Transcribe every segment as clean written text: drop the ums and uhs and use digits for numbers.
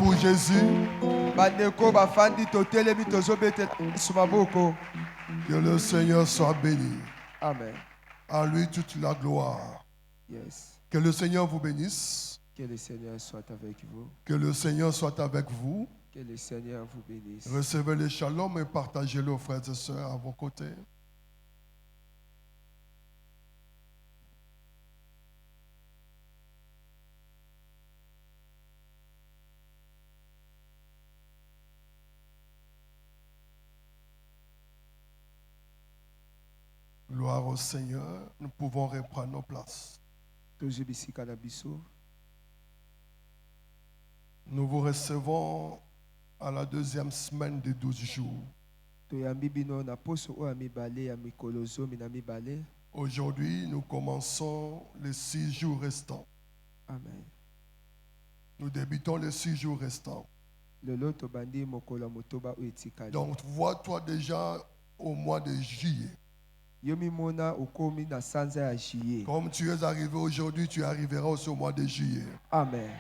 pour Jésus. Que le Seigneur soit béni. Amen. À lui toute la gloire. Yes. Que le Seigneur vous bénisse. Que le Seigneur soit avec vous. Que le Seigneur soit avec vous. Que le Seigneur vous bénisse. Recevez le shalom et partagez-le aux frères et sœurs à vos côtés. Gloire au Seigneur. Nous pouvons reprendre nos places. Nous vous recevons à la deuxième semaine de 12 jours. Aujourd'hui, nous commençons les 6 jours restants. Amen. Nous débutons les 6 jours restants. Donc, vois-toi déjà au mois de juillet. Comme tu es arrivé aujourd'hui, tu arriveras aussi au mois de juillet. Amen.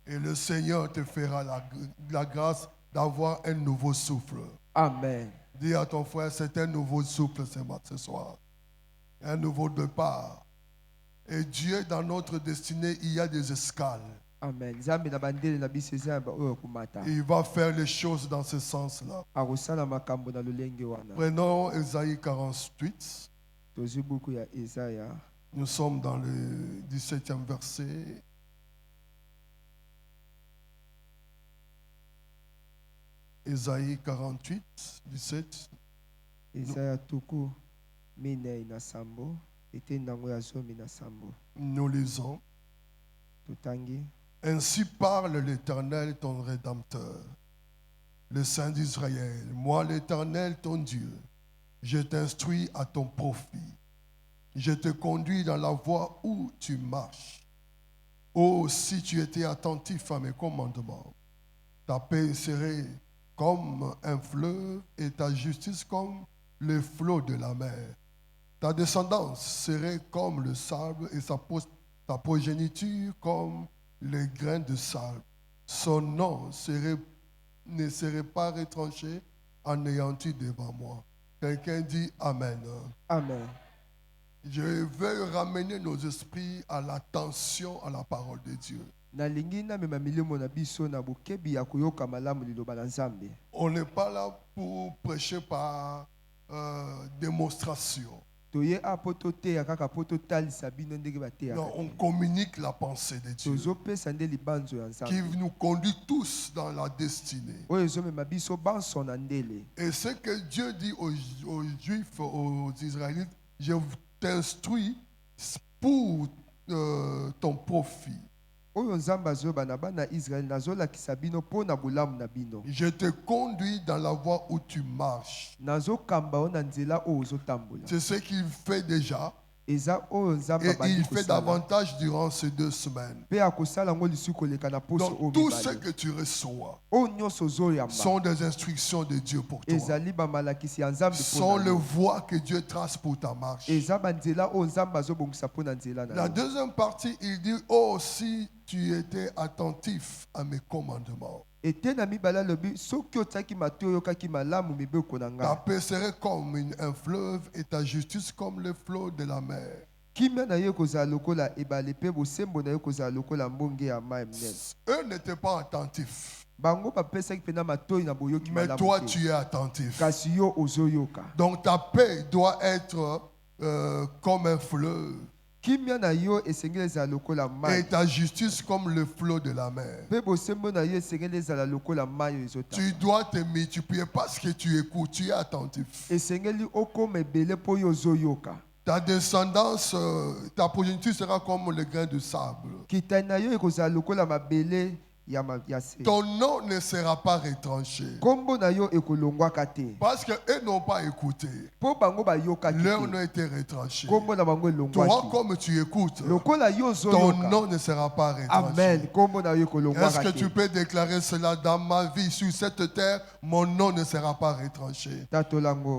Et le Seigneur te fera la grâce d'avoir un nouveau souffle. Amen. Dis à ton frère, c'est un nouveau souffle ce soir. Un nouveau départ. Et Dieu, dans notre destinée, il y a des escales. Amen. Il va faire les choses dans ce sens-là. Prenons Ésaïe 48. Nous sommes dans le 17e verset. Ésaïe 48, 17. Nous lisons. Ainsi parle l'Éternel, ton Rédempteur, le Saint d'Israël. Moi, l'Éternel, ton Dieu, je t'instruis à ton profit. Je te conduis dans la voie où tu marches. Oh, si tu étais attentif à mes commandements, ta paix serait comme un fleuve et ta justice comme le flot de la mer. Ta descendance serait comme le sable et ta progéniture comme les grains de sable. Son nom ne serait pas retranché, anéanti devant moi. Quelqu'un dit Amen. Amen. Je veux ramener nos esprits à l'attention à la parole de Dieu. On n'est pas là pour prêcher par démonstration. Non, on communique la pensée de Dieu qui nous conduit tous dans la destinée. Et ce que Dieu dit aux Juifs, aux Israélites, je t'instruis pour ton profit. Je te conduis dans la voie où tu marches. C'est ce qu'il fait déjà. Et il fait davantage durant ces 2 semaines. Donc, tout ce que tu reçois sont des instructions de Dieu pour toi. Sont les voies que Dieu trace pour ta marche. La deuxième partie, il dit, oh, si tu étais attentif à mes commandements. Ta paix serait comme un fleuve et ta justice comme le flot de la mer. Eux n'étaient pas attentifs. Mais toi, tu es attentif. Donc ta paix doit être comme un fleuve. Et ta justice comme le flot de la mer. Tu dois te multiplier parce que tu écoutes, tu es attentif. Ta descendance, ta progéniture sera comme le grain de sable. Ton nom ne sera pas retranché. Parce qu'eux n'ont pas écouté. Leur nom était retranché. Toi, comme tu écoutes, ton nom ne sera pas retranché. Est-ce que tu peux déclarer cela dans ma vie sur cette terre? Mon nom ne sera pas retranché.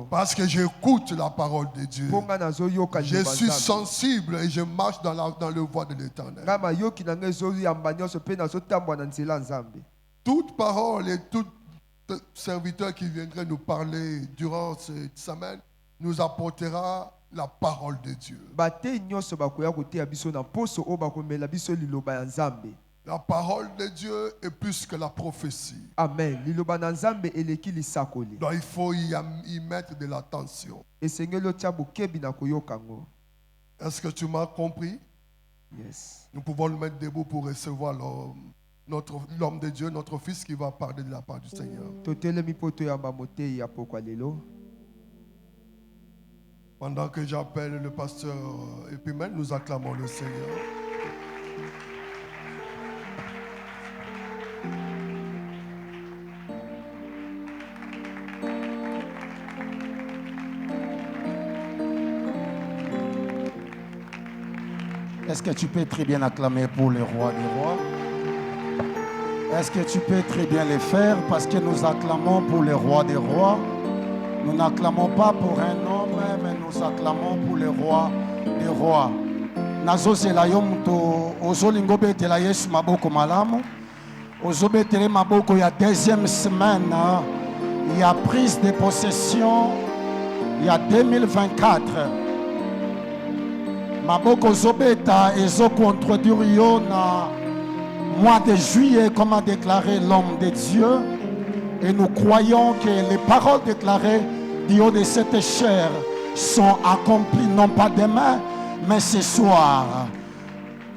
Parce que j'écoute la parole de Dieu. Je suis sensible et je marche dans le voie de l'Éternel. toute parole et tout serviteur qui viendrait nous parler durant cette semaine nous apportera la parole de Dieu. bateyi nyonso bakoya koteya biso na poso oyo bakomela biso liloba ya Nzambe. La parole de Dieu est plus que la prophétie. Amen. Liloba na Nzambe eleki lisakoli. Donc il faut y mettre de l'attention. Esengeli otia bokebi na koyoka ngo. Est-ce que tu m'as compris? Yes. Nous pouvons nous mettre debout pour recevoir l'homme de Dieu, notre fils qui va parler de la part du Seigneur. Totelemi po toyamba moteyi ya pokwa lelo. Pendant que j'appelle le pasteur Epimel, nous acclamons le Seigneur. Est-ce que tu peux très bien acclamer pour le roi des rois? Est-ce que tu peux très bien le faire parce que nous acclamons pour le roi des rois? Nous n'acclamons pas pour un homme, mais nous acclamons pour le roi des rois. Nazozela yo muto ozolingo betela Yesu maboko malamu. Ozobetele maboko ya deuxième semaine. Il y a prise de possession. Il y a 2024. Maboko Zobeta et zo contredire yo na mois de juillet comme a déclaré l'homme de Dieu. Et nous croyons que les paroles déclarées du haut de cette chair sont accomplies non pas demain, mais ce soir.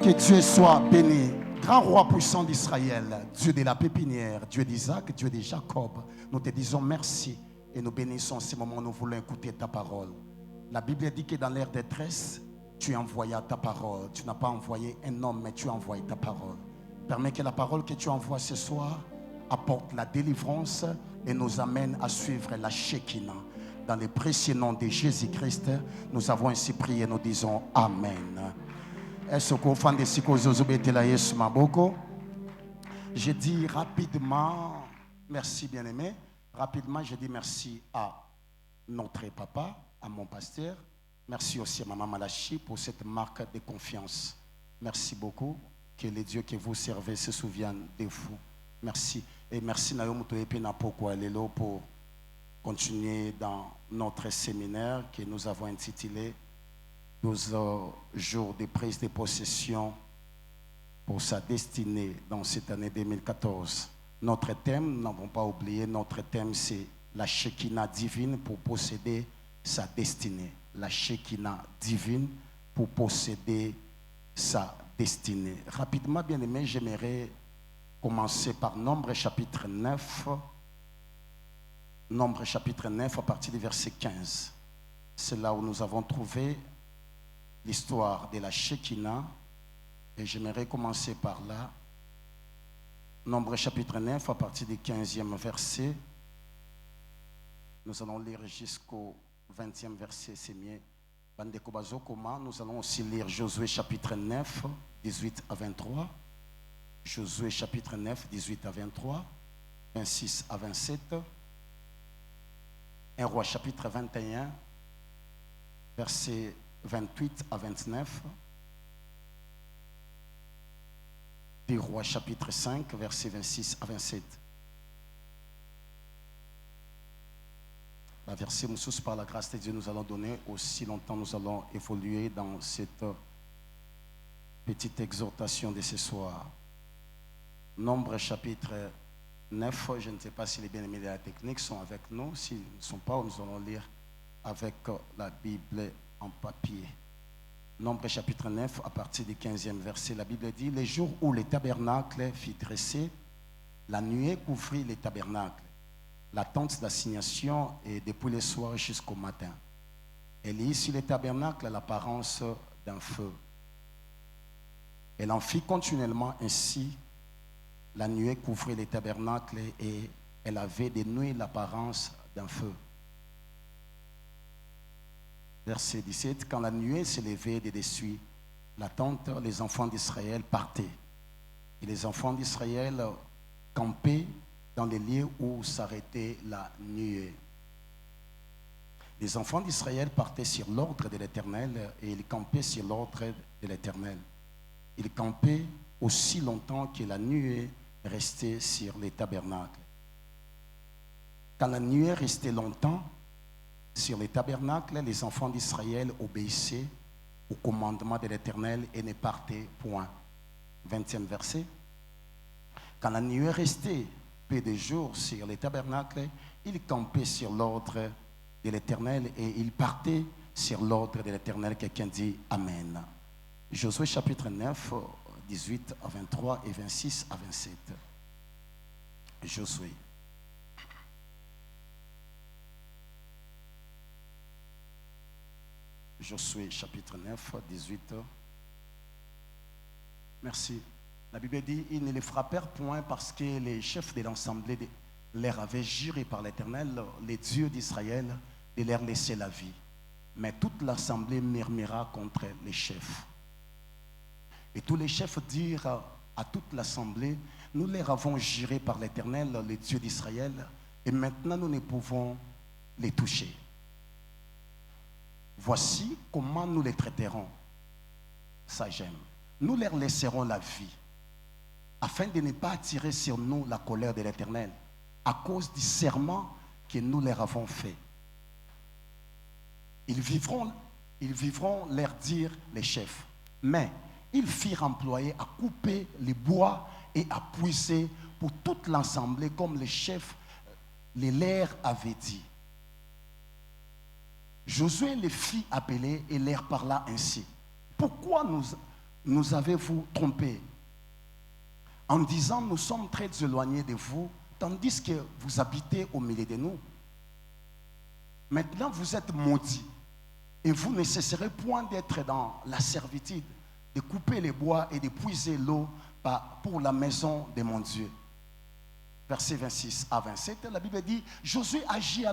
Que Dieu soit béni. Grand roi puissant d'Israël, Dieu de la pépinière, Dieu d'Isaac, Dieu de Jacob, nous te disons merci et nous bénissons ces moments où nous voulons écouter ta parole. La Bible dit que dans leur détresse, tu envoyas ta parole. Tu n'as pas envoyé un homme, mais tu as envoyé ta parole. Permets que la parole que tu envoies ce soir apporte la délivrance et nous amène à suivre la Shekinah. Dans le précieux nom de Jésus-Christ, nous avons ainsi prié, nous disons Amen. Est-ce qu'on fait des psychoses maboko? Je dis rapidement, merci bien-aimé. Rapidement, je dis merci à notre papa, à mon pasteur. Merci aussi à Maman Malachi pour cette marque de confiance. Merci beaucoup. Que les dieux que vous servez se souviennent de vous. Merci. Et merci Naomi Toepena pour continuer dans notre séminaire que nous avons intitulé 12 jours de prise de possession pour sa destinée dans cette année 2014. Notre thème, nous n'avons pas oublié, notre thème c'est la Shekinah divine pour posséder sa destinée. La Shekinah divine pour posséder sa destinée. Rapidement, bien aimé, j'aimerais commencer par Nombre chapitre 9. Nombre chapitre 9 à partir du verset 15. C'est là où nous avons trouvé l'histoire de la Shekinah. Et j'aimerais commencer par là. Nombre chapitre 9 à partir du 15e verset. Nous allons lire jusqu'au 20e verset, c'est mieux. Nous allons aussi lire Josué chapitre 9, 18 à 23. Josué chapitre 9, 18 à 23. 26 à 27. 1 Roi chapitre 21, verset 28 à 29. 2 Rois chapitre 5, verset 26 à 27. La verset Moussous, par la grâce de Dieu, nous allons donner aussi longtemps, nous allons évoluer dans cette petite exhortation de ce soir. Nombre chapitre 9, je ne sais pas si les bien-aimés de la technique sont avec nous. S'ils ne sont pas, nous allons lire avec la Bible en papier. Nombre chapitre 9, à partir du 15e verset, la Bible dit: les jours où le tabernacle fut dressé, la nuée couvrit le tabernacle, la tente d'assignation, et depuis le soir jusqu'au matin. Elle y eut sur le tabernacle l'apparence d'un feu. Elle en fit continuellement ainsi. La nuée couvrait le tabernacle et elle avait de nuit l'apparence d'un feu. Verset 17, quand la nuée s'élevait de dessus la tente, les enfants d'Israël partaient. Et les enfants d'Israël campaient dans les lieux où s'arrêtait la nuée. Les enfants d'Israël partaient sur l'ordre de l'Éternel et ils campaient sur l'ordre de l'Éternel. Ils campaient aussi longtemps que la nuée restait sur les tabernacles. Quand la nuée restait longtemps sur les tabernacles, les enfants d'Israël obéissaient au commandement de l'Éternel et ne partaient point. 20e verset. Quand la nuée restait peu de jours sur les tabernacles, ils campaient sur l'ordre de l'Éternel et ils partaient sur l'ordre de l'Éternel. Quelqu'un dit Amen. Josué chapitre 9, 18 à 23 et 26 à 27. Josué. Josué chapitre 9, 18. Merci. La Bible dit, ils ne les frappèrent point parce que les chefs de l'assemblée leur avaient juré par l'Éternel, les dieux d'Israël, de leur laisser la vie. Mais toute l'assemblée murmura contre les chefs. Et tous les chefs dirent à toute l'assemblée, nous leur avons juré par l'Éternel, les dieux d'Israël, et maintenant nous ne pouvons les toucher. Voici comment nous les traiterons. Ça j'aime. Nous leur laisserons la vie, afin de ne pas attirer sur nous la colère de l'Éternel, à cause du serment que nous leur avons fait. Ils vivront, leur dire les chefs. Mais ils firent employer à couper les bois et à puiser pour toute l'assemblée, comme les chefs les leur avaient dit. Josué les fit appeler et leur parla ainsi. Pourquoi nous avez-vous trompés en disant nous sommes très éloignés de vous, tandis que vous habitez au milieu de nous? Maintenant vous êtes maudits et vous ne cesserez point d'être dans la servitude, de couper les bois et de puiser l'eau pour la maison de mon Dieu. Versets 26 à 27, la Bible dit, Josué agit à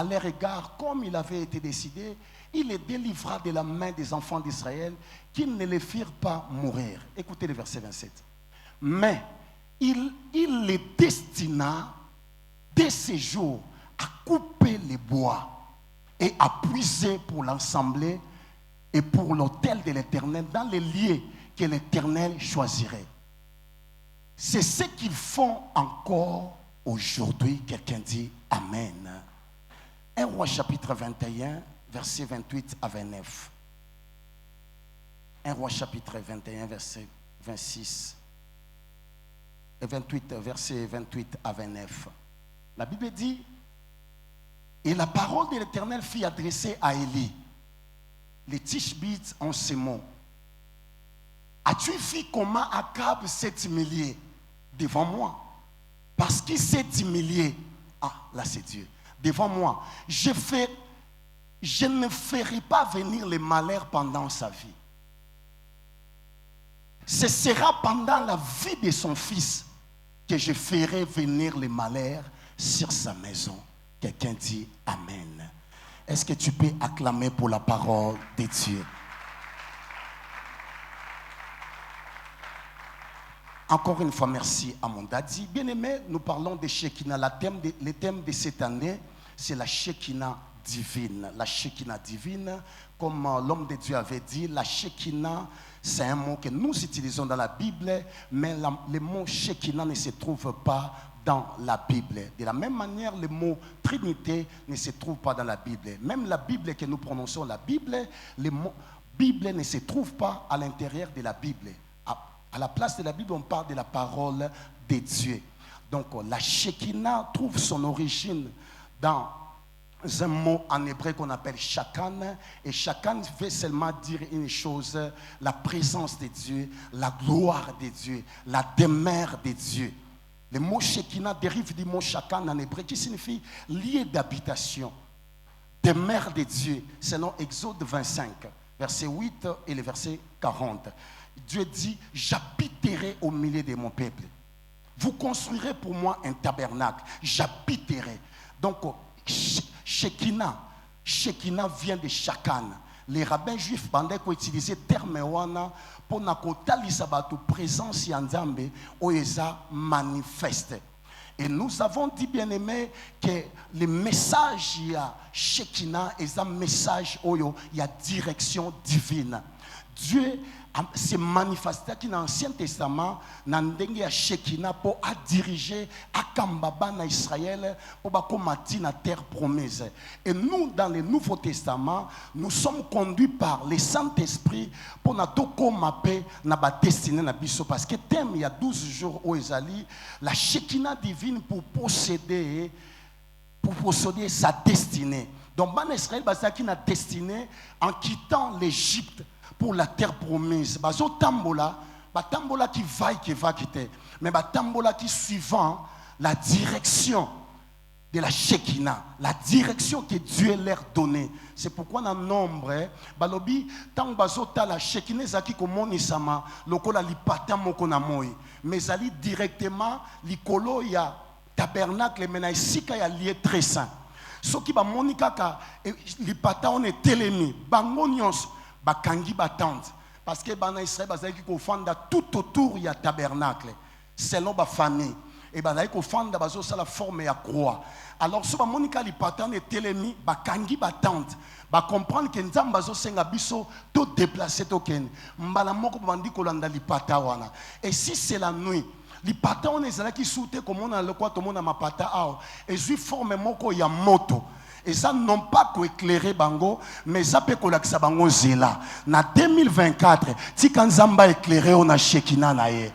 leur égard comme il avait été décidé. Il les délivra de la main des enfants d'Israël, qu'ils ne les firent pas mourir. Écoutez le verset 27. Mais il les destina dès ces jours à couper les bois et à puiser pour l'assemblée et pour l'autel de l'Éternel dans les lieux que l'Éternel choisirait. C'est ce qu'ils font encore aujourd'hui. Quelqu'un dit Amen. 1 Roi chapitre 21, versets 28 à 29. 1 Roi chapitre 21, verset 26 et 28, versets 28 à 29. La Bible dit, et la parole de l'Éternel fut adressée à Élie. Les Tishbites en ces mots. As-tu vu comment Akab s'est humilié devant moi? Parce qu'il s'est humilié. Ah, là c'est Dieu. Devant moi. Je ne ferai pas venir le malheur pendant sa vie. Ce sera pendant la vie de son fils que je ferai venir le malheur sur sa maison. Quelqu'un dit Amen. Est-ce que tu peux acclamer pour la parole de Dieu? Encore une fois, merci à mon daddy. Bien-aimé, nous parlons de Shekinah. Le thème de cette année, c'est la Shekinah divine. La Shekinah divine, comme l'homme de Dieu avait dit, la Shekinah, c'est un mot que nous utilisons dans la Bible, mais le mot Shekinah ne se trouve pas dans la Bible. De la même manière, le mot Trinité ne se trouve pas dans la Bible. Même la Bible que nous prononçons, la Bible, le mot Bible ne se trouve pas à l'intérieur de la Bible. À la place de la Bible, on parle de la parole de Dieu. Donc, la Shekinah trouve son origine dans un mot en hébreu qu'on appelle Shakan. Et Shakan veut seulement dire une chose, la présence de Dieu, la gloire de Dieu, la demeure de Dieu. Le mot Shekinah dérive du mot Shakan en hébreu qui signifie lieu d'habitation, demeure de Dieu, selon Exode 25, verset 8 et le verset 40. Dieu dit, j'habiterai au milieu de mon peuple. Vous construirez pour moi un tabernacle. J'habiterai. Donc, Shekinah vient de Shakan. Les rabbins juifs bandaient qu'on utilisait terme wana pour nakotalisa batu présence ya Nzambe oeza manifeste. Et nous avons dit, bien-aimé, que le message ya Shekinah est un message oyo ya direction divine. Dieu s'est manifesté qui dans l'Ancien Testament, dans le Shekinah, pour diriger à Kambaba na Israël, pour combattre la terre promise. Et nous, dans le Nouveau Testament, nous sommes conduits par le Saint-Esprit pour nous mapper notre destinée. Parce que thème, il y a 12 jours au Ezali, la Shekinah divine pour posséder sa destinée. Donc, Ban Israël, qui a destinée en quittant l'Égypte pour la terre promise. Bazo tambola qui va quitter. Mais tambola qui suivant la direction de la Shekinah, la direction que Dieu leur donnait. C'est pourquoi dans nombre, balobi tant bazo ta la Shekinah zaki komoni sama lokola lipata moko na moi. Mais ali directement likolo ya tabernacle mena isika ya lieu très saint. Soki ba monika ka lipata on est telemi bango nyonso bakangi batante parce que bana Israël bazaki ko fanda tout autour ya tabernacle selon ba famille et bazaki ko fanda bazo sala forme ya croix. Alors so ba monika lipata on est telemi bakangi batante ba comprendre que nzamba zo senga biso tout déplacer token mbala moko bandi ko landa lipata wana. Et si c'est la nuit lipata on ezala ki soute comme on a le quoi tout monde ma pata ao et je forme moko ya moto. Et ça non pas qu'éclairer bango, mais ça peut que bango zela. Na 2024, si quand Zamba éclairé on a Shekinah na ye.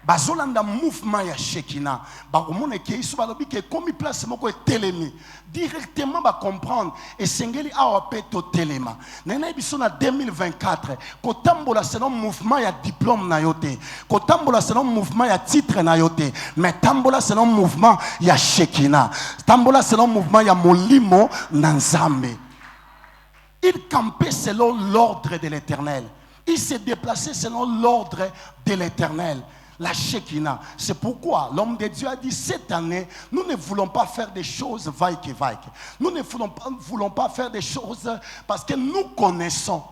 Bazolanda mouvement ya Shekinah. Ba omone ke isu balobi ke komi place moko telemi. Directement ba comprendre et sengeli awa peto telema. Nena biso na 2024, ko tambola selon mouvement ya diplôme na yote. Ko tambola selon mouvement ya titre na yote. Mais tambola selon mouvement ya Shekinah. Tambola selon mouvement ya molimo na Nzambe. Il campait selon l'ordre de l'Éternel. Il s'est déplacé selon l'ordre de l'Éternel. La Shekinah. C'est pourquoi l'homme de Dieu a dit cette année, nous ne voulons pas faire des choses vaille. Nous ne voulons pas faire des choses parce que nous connaissons.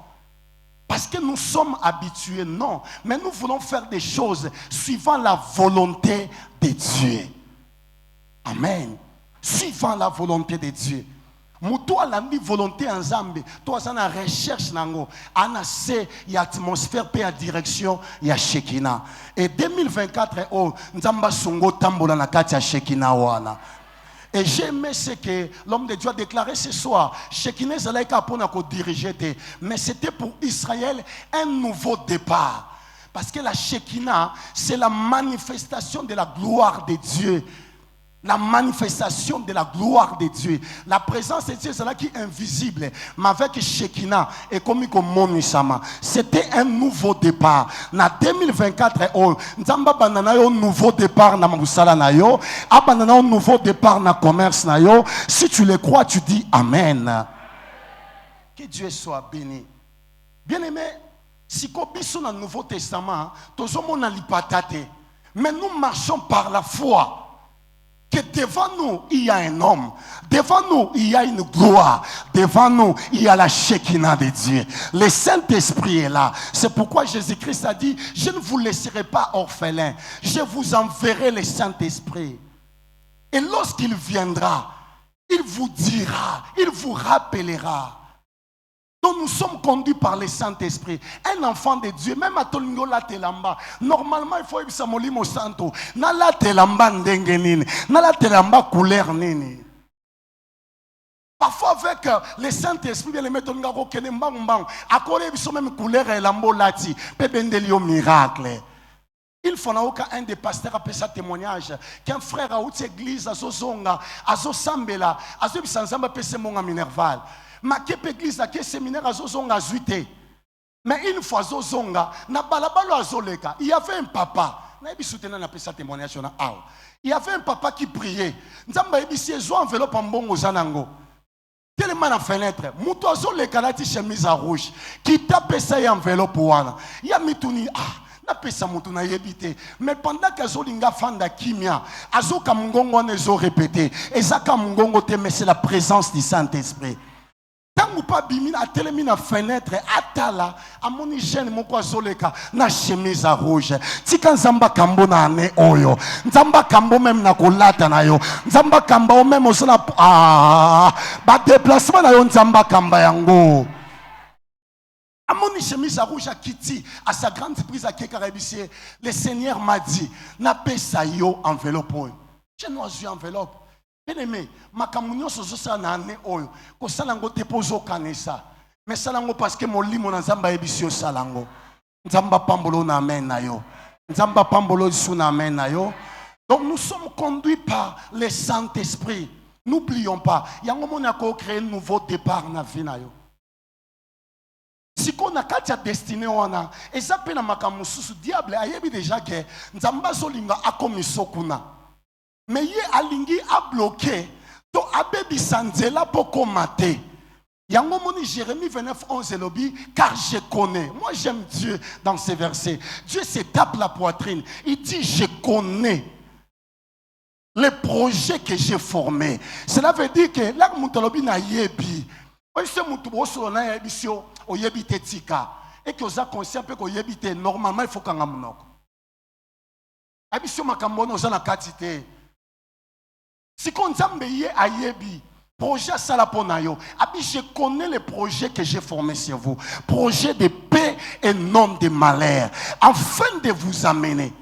Parce que nous sommes habitués, non. Mais nous voulons faire des choses suivant la volonté de Dieu. Amen. Suivant la volonté de Dieu. Mutu alandi volonté en Zambie, toi ça na recherche nango, anase y atmosphère pe en direction ya Shekinah. Et 2024 oh nzamba songo tambola na kati ya Shekinah wana. Et j'aimais ce que l'homme de Dieu a déclaré ce soir. Shekinah zalaika pona ko diriger te, mais c'était pour Israël un nouveau départ. Parce que la Shekinah, c'est la manifestation de la gloire de Dieu. La manifestation de la gloire de Dieu. La présence de Dieu, c'est là qui est invisible. Mais avec Shekinah, et comme c'était un nouveau départ. Na 2024, Nzamba banana un nouveau départ na musala na yo, abanana un nouveau départ na commerce na yo. Si tu le crois, tu dis Amen. Que Dieu soit béni. Bien-aimé, si kobiso na Nouveau Testament, tozomo na lipatate. Mais nous marchons par la foi. Que devant nous, il y a un homme. Devant nous, il y a une gloire. Devant nous, il y a la Shekinah de Dieu. Le Saint-Esprit est là. C'est pourquoi Jésus-Christ a dit, je ne vous laisserai pas orphelins. Je vous enverrai le Saint-Esprit. Et lorsqu'il viendra, il vous dira, il vous rappellera. Donc nous sommes conduits par le Saint-Esprit. Un enfant de Dieu, même à Tolingo la telamba, normalement il faut que ça molimo santo. Na la telamba ndenge nini, na la telamba couleur nini. Parfois avec le Saint-Esprit, bien le mettre en garo kene mbang mbang. Akore biso même couleur et lambo lati, pe bendelio miracle. Il faut qu'un des pasteurs a fait ça témoignage qu'un frère a outé église à Zozonga, à Zosambela, à Zobisanzamba pese monga minerval. Ma kepe église à quel séminaire à Zozonga zuité. Mais une fois Zozonga, na balabalo à Zoleka, il y avait un papa. Na ebi soutenant na pesa témoignage na aw. Il y avait un papa qui priait. Nzamba ebi si ezo enveloppe en bongo zanango. Tellement na fenêtre, muto Zoleka na ti chemise à rouge. Qui tape ça y enveloppe wana. Ya mituni na pesa mutu na yebite. Mais pendant que Zolinga fanda kimia, azoka mungongo nezo répété. Ezaka mungongo te, mais c'est la présence du Saint-Esprit. Tant ou pas bimina a télémi na fenêtre atala amoni jeune moko azoleka na chemise à rouge tika nzamba kambo na ane oyo nzamba kambo même na kolata na yo nzamba kambo même osala ba déplacement na yo nzamba kamba yango Amoni chemise à rouge à Kitty, à sa grande surprise à Kekarabissier, le Seigneur m'a dit, n'a pas ça yo enveloppe. Je n'ai pas enveloppe. Bien aimé, ma communion sur ça n'a pas oyo. Ko salango dépose au canessa. Mais salango parce que mon lit mon nzamba ebisio salango. Nzamba pambolo na amen na yo. Nzamba pambolo su na amen na yo. Donc nous sommes conduits par le Saint-Esprit. N'oublions pas, il y a un moment où on a créé un nouveau départ dans la vie na yo. Si on a katia destiné wana eza pe na makambo susu diable ayebi déjà que nzamba zolinga akomiso kuna mais ye alingi a bloqué to abebi sanzela poko mate yango moni Jérémie 29:11 elobi car je connais. Moi j'aime Dieu dans ces versets. Dieu se tape la poitrine, il dit je connais les projets que j'ai formés. Cela veut dire que là mutalobi na yebi oise mutu boso na yebisio oyebite tika et que oza conscient pe ko yebite normalement il faut kanga munoko abisio makambo na oza na katite si kon nzambe ye ayebi projet sala pona yo abi je connais les projets que j'ai formés sur vous, projets de paix et non de malheur, afin de vous amener,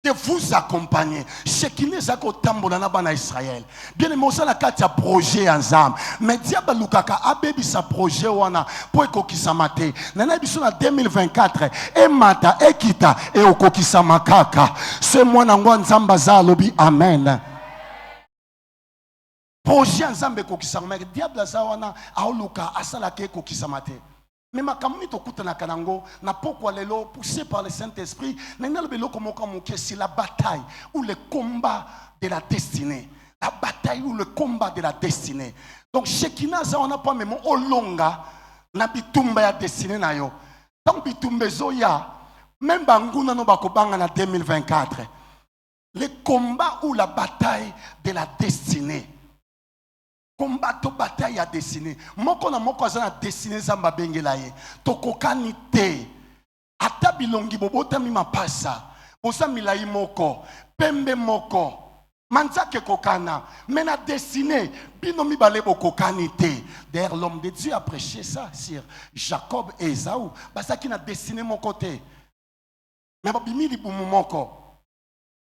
de vous accompagner. Ce qui n'est pas au Israël. Bien aimé, on a un projet ensemble. Mais diable lukaka abebi sa projet wana pour ekokisa mate. Nana biso na 2024 e mata e kita e okokisa makaka. Ce mwana ngwa nzamba za lobi amen. Projet ensemble ekokisa makaka. Diable za wana aoluka asala ke ekokisa mate. Mais ma kamuni to kutana kanango na pokwa lelo poussé par le Saint-Esprit nena belo komoka moke c'est la bataille ou le combat de la destinée, la bataille ou le combat de la destinée. Donc Shekina za on a pas même olonga na bitumba ya destinée na yo. Donc bitumbe zoya même banguna no bakobanga na 2024. Le combat ou la bataille de la destinée. Combat to bataille à dessiner. Moko na moko azana dessiner zamba bengela ye. Tokokani te. Ata bilongi bobota mi mapasa. Bosa milai moko. Pembe moko. Manzake kokana. Mena dessiner. Bino mi bale bokokani te. D'ailleurs l'homme de Dieu a prêché ça sur Jacob et Esaü. Basa ki na dessiner mon côté. Mais babimi li bumu moko.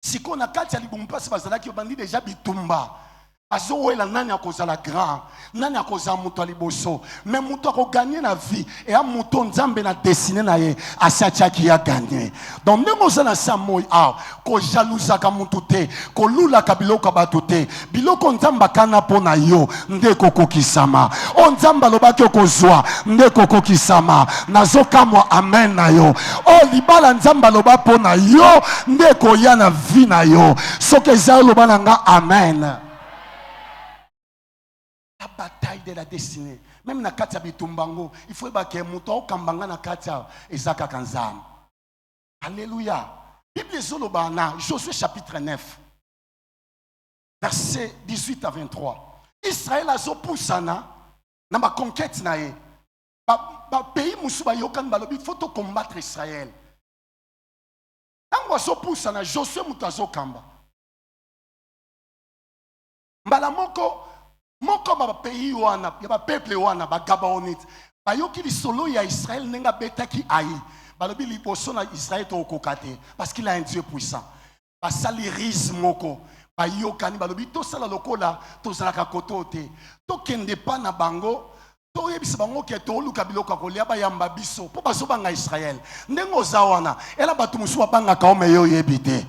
Si ko na kati ya li bumu pasi bazala ki obandi déjà bitumba. Azoela nani akozala grand, nani akozala muto aliboso, mais muto ako gagner na vie et a muto nzambe na destiné na ye asacha ki a gagné. Donc ndemo zana samoy a ko jalousa ka muto te, ko lula ka biloko batu te, biloko nzamba kana pona yo ndeko kokisama. O nzamba lobaki okozwa ndeko kokisama. Nazoka mo amen na yo. O libala nzamba loba pona yo ndeko ya na vie na yo. Soke za loba nga amen. La bataille de la destinée. Même na katia bitumbango, il faut que muto kambanga na katia ezaka kanzam. Alléluia. Bible zoloba na Josué chapitre 9. Verset 18 à 23. Israël a zo poussana na ma conquête na ye. Ba pays musuba yokan balobi faut to combattre Israël. Tango zo poussana Josué mutazo kamba. Mbala moko ba pays wana ya ba peuple wana ba Gabaonite ba yoki li solo ya Israël nenga betaki ayi balobi li boso na Israël to kokate parce qu'il a un Dieu puissant ba saliris moko ba yokani balobi to sala lokola to sala ka kotote to kende pa na bango to yebisa bango ke to luka biloko ko lia ba yamba biso po baso banga Israël ndengo zawana ela batu musu banga ka o meyo yebite.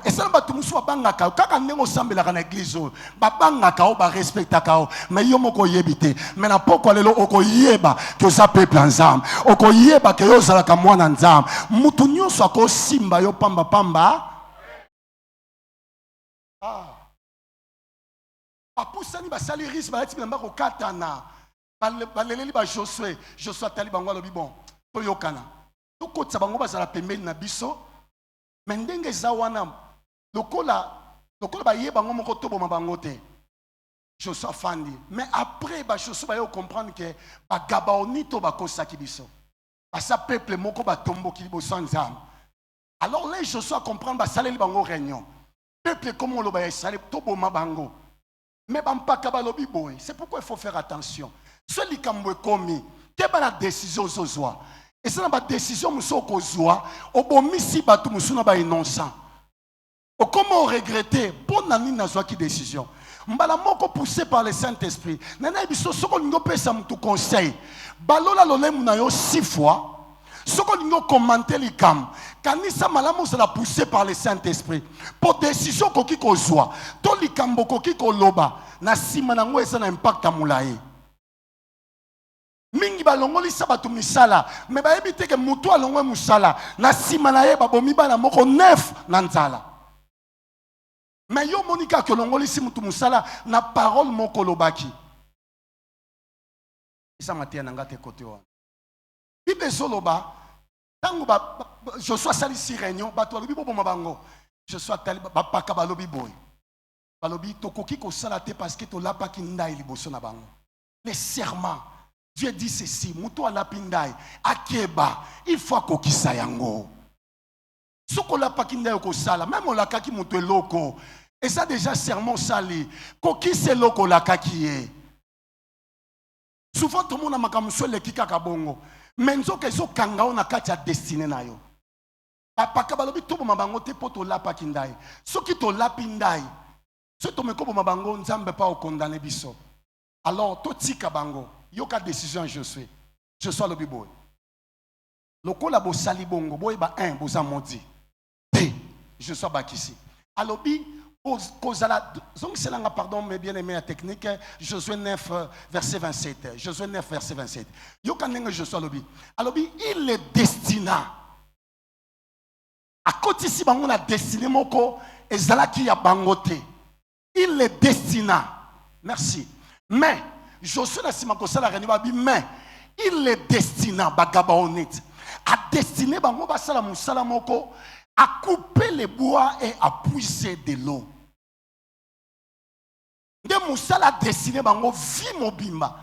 Et ça va tout le monde bangaka kaka ndengo sambela na église ba bangaka o ba respectaka o mais yo moko yebite mais na poko lelo oko yeba que ça peuple ensemble oko yeba que yo zala ka mwana nzambe mutu nyonso ako simba yo pamba apusani ba saliris ba eti ba ko katana baleleli ba Josué tali bango lobi bon to yokana to kotsa bango ba zala pembeni na biso. Mendenge zawana lokola ba yeba ngo moko to boma bango te Joshua fandi mais après ba Joshua yo comprendre que ba Gabaonito ba kosaki biso ba sa peuple moko ba tombo ki liboso nzambe. Alors les Joshua comprendre ba saleli bango réunion peuple comme on lo ba Israël to boma bango mais ba mpaka ba lobi boy. C'est pourquoi il faut faire attention. Ce likambo komi Quelle est la décision ozozwa? Et c'est la décision muso kozwa, obomisi batu muso na ba innocent. Comment regretter pour nani nazwa ki décision? Mbala moko poussé par le Saint-Esprit. Nana biso soko lingo pesa mutu conseil. Balola lolemu na yo 6 fois. Soko lingo commenter likam. Kanisa malamu sera poussé par le Saint-Esprit. Pour décision koki kozwa, to likambo koki koloba, na sima nango esa na impact amulaye. Mingi balongoli sabatu misala, me ba ebite ke mutu alongwe musala, na sima na ye babomi bana moko 9 na nzala. Mais yo monika que longoli si mutu musala na parole moko lobaki. Isa matia nanga te kote wana. Bible soloba tango je sois sali si réunion bato lobi bobo mabango. Je sois tali ba paka balobi boy. Balobi tokoki ko sala te parce que to la pa kinda liboso na bango. Les serments. Dieu dit ceci, mutu ala pindai akeba, il faut kokisa yango. Soko la pa kinda ko sala, même on la kaki mutu loko. Et ça déjà serment sali. Koki se loko la kaki e. Souvent tout le monde a makamuswe le kika kabongo. Menzo ke zo kangao na kati ya destiné na yo. Papa kabalobi to mabango te poto la pa kindai. Soki to la pindai. So to meko mabango nzambe pa o condamner biso. Alors to tika bango. Yoka décision je suis. Je sois le biboy. Lokola bo sali bongo boy ba 1 boza modi. T je sois bakisi. Alobi pardon, mes bien-aimés à technique, Josué 9, verset 27. Josué 9, verset 27. Yokanenge Josué alobi. Alobi, il est destiné. À côté si on a destiné moko, et zalaki ya bangote. Il est destiné. Merci. Mais, Josué na simako sala reni babi, mais, il est destiné, bagaba honnête. À destiné bango basala musala moko, à couper les bois et à puiser de l'eau. De musala destiné bango vi mobimba.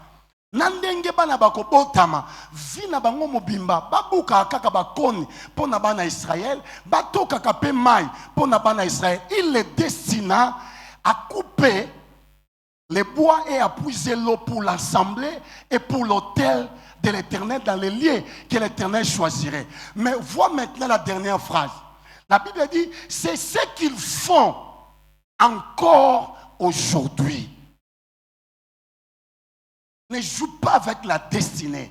Nandenge bana bako botama vi na bango mobimba babuka kaka bakoni pona bana Israël batoka kape mai pona bana Israël. Il est destiné à couper les bois et à puiser l'eau pour l'assembler et pour l'autel de l'Éternel dans les lieux que l'Éternel choisirait. Mais vois maintenant la dernière phrase. La Bible dit, c'est ce qu'ils font encore aujourd'hui. Ne joue pas avec la destinée.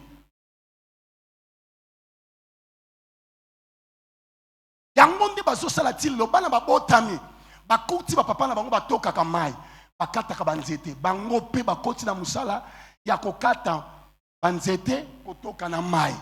Yangonde bazo salatil lo bana babotami bakoti ba papa na bango batoka kamai bakata ka banzete bango pe bakoti na musala ya kokata banzete kotoka na mai.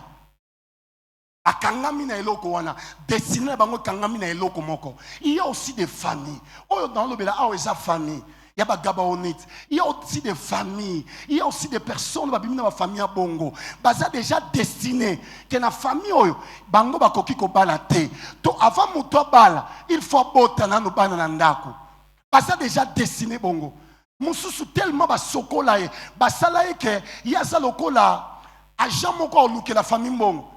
Akangami na eloko wana destiné bango kangami na eloko moko. Il y a aussi des familles. Oh dans le bela ah eza famille. Il y a Gabaonite. Il y a aussi des familles. Il y a aussi des personnes qui ont famille à Bongo. Baza déjà destiné que la famille oyo bango bakoki ko balate. To avant muto bala, il faut botana no bana ndako. Baza déjà destiné Bongo. Mususu tellement ba sokola e, basala e que ya za lokola agent moko luke la famille Bongo.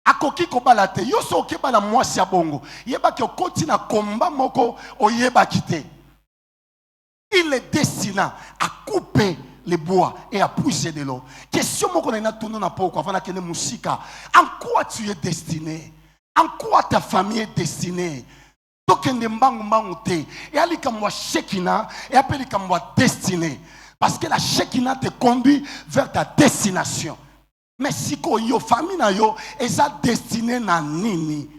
Akoki ko balate. Yo so ke bala mwasi ya Bongo. Yeba ke okoti na komba moko oyeba kite. Il est destiné à couper les bois et à puiser de l'eau. Question qu'on a tourné na poko avant que musique. En quoi tu es destiné? En quoi ta famille est destinée? Tokende mbangu mbangu te. Et ali kamwa shekina et appeli kamwa destiné. Parce que la shekina te conduit vers ta destination. Mais si ko yo famille na yo eza destiné na nini?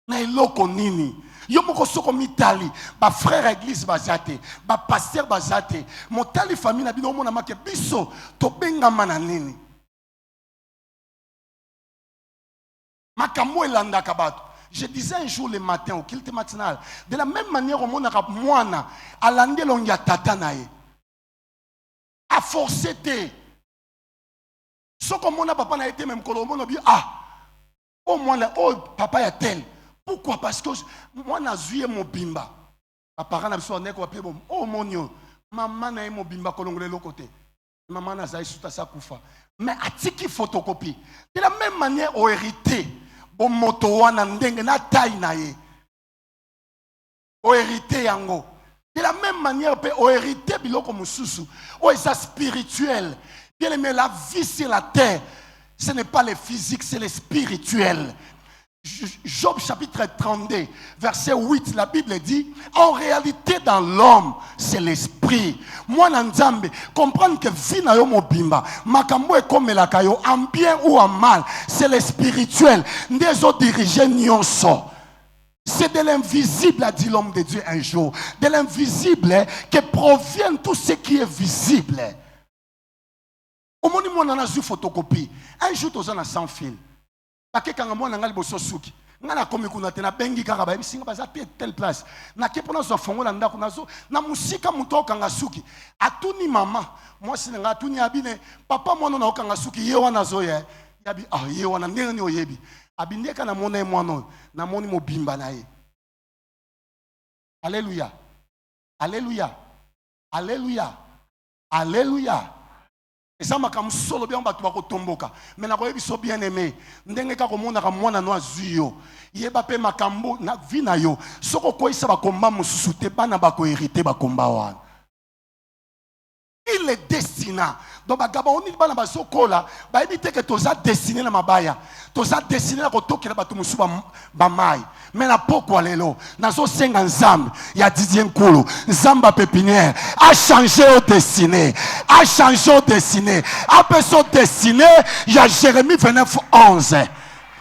Na eloko nini? Yo moko soko mitali ba frère église bazate ba pasteur bazate motali famille na bino mona make biso to bengama na nini makambo elanda kabato. Je disais un jour le matin au culte matinal de la même manière au mona ka mwana alande longia tata na ye a forcé te soko mona papa na été même kolomo bi ah oh mwana oh papa ya tel. Pourquoi? Parce que moi, je suis mon bimba. Ma parent n'a pas dit oh mon Dieu, maman n'a mon bimba kolongole l'autre côté. Maman n'a pas dit ça koufa. Mais à tiki photocopie. De la même manière, au hérité, bon moto wana ndenge na taille na ye. Au hérité yango. De la même manière, au hérité biloko mususu. Oh ça spirituel. Bien aimé, la vie sur la terre, ce n'est pas le physique, c'est le spirituel. Job chapitre 32, verset 8, la Bible dit, en réalité dans l'homme, c'est l'esprit. Moi, Nzambe, comprendre que vie na yo mobimba, makambo e comme la kayo, en bien ou en mal, c'est le spirituel. Des autres dirigeants nyonso. C'est de l'invisible, a dit l'homme de Dieu un jour. De l'invisible que provient tout ce qui est visible. Au moment où on a vu photocopie, un jour, on a sans fil. Parce que quand on a vu Sosuki, on a comme on a bengi karaba, il singa baza telle place. Na ke pona so fongo na ndako nazo na musika muto kanga suki. Atuni mama, moi singa atuni abine, papa mwana na kanga suki ye wana zo ye. Yabi ah ye wana ndenge ni oyebi. Abindeka na mona mwana na moni mobimba na ye. Alléluia. Alléluia. Alléluia. Alléluia. Et ça m'a comme solo bien batu bako tomboka. Mais na koyebi so bien aimé. Ndenge ka komona ka mwana no azuyo. Yeba pe makambo na vi na yo. Soko ko isa ba komba mususu te bana bako hérité ba komba wana. Il est destiné. Donc bagaba oni bana ba sokola, ba ebite que toza destiné na mabaya. Toza destiné na kotokela batu musu ba mai. Mais na pourquoi lelo nazo senga nzambe ya Didier Nkulu nzamba pépinière a changé au destiné, a changé au destiné, a fait au destiné. Il y a Jérémie 29:11.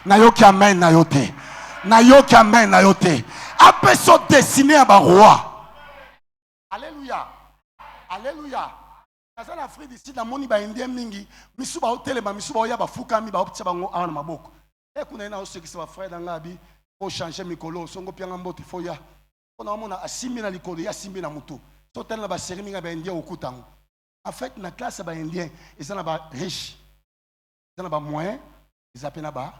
Na yo ki amen na yo te, na yo ki amen na yo te, a fait au destiné à ba roi. Alléluia, alléluia. Dans l'Afrique ici, dans mon indien mingi, misuba hôtel ba misuba oya ba fukami ba optisa bango awana maboko. Et kuna ina oso kisa ba frère dans ngabi. Pour changer mikolo songo pianga mbote foya ona mona asimbi na likolo ya simbi na mutu so tellement ba serimi nga ba indien okutango en fait na classe ba indien ils en ba riche ils en ba moyen ils appellent na ba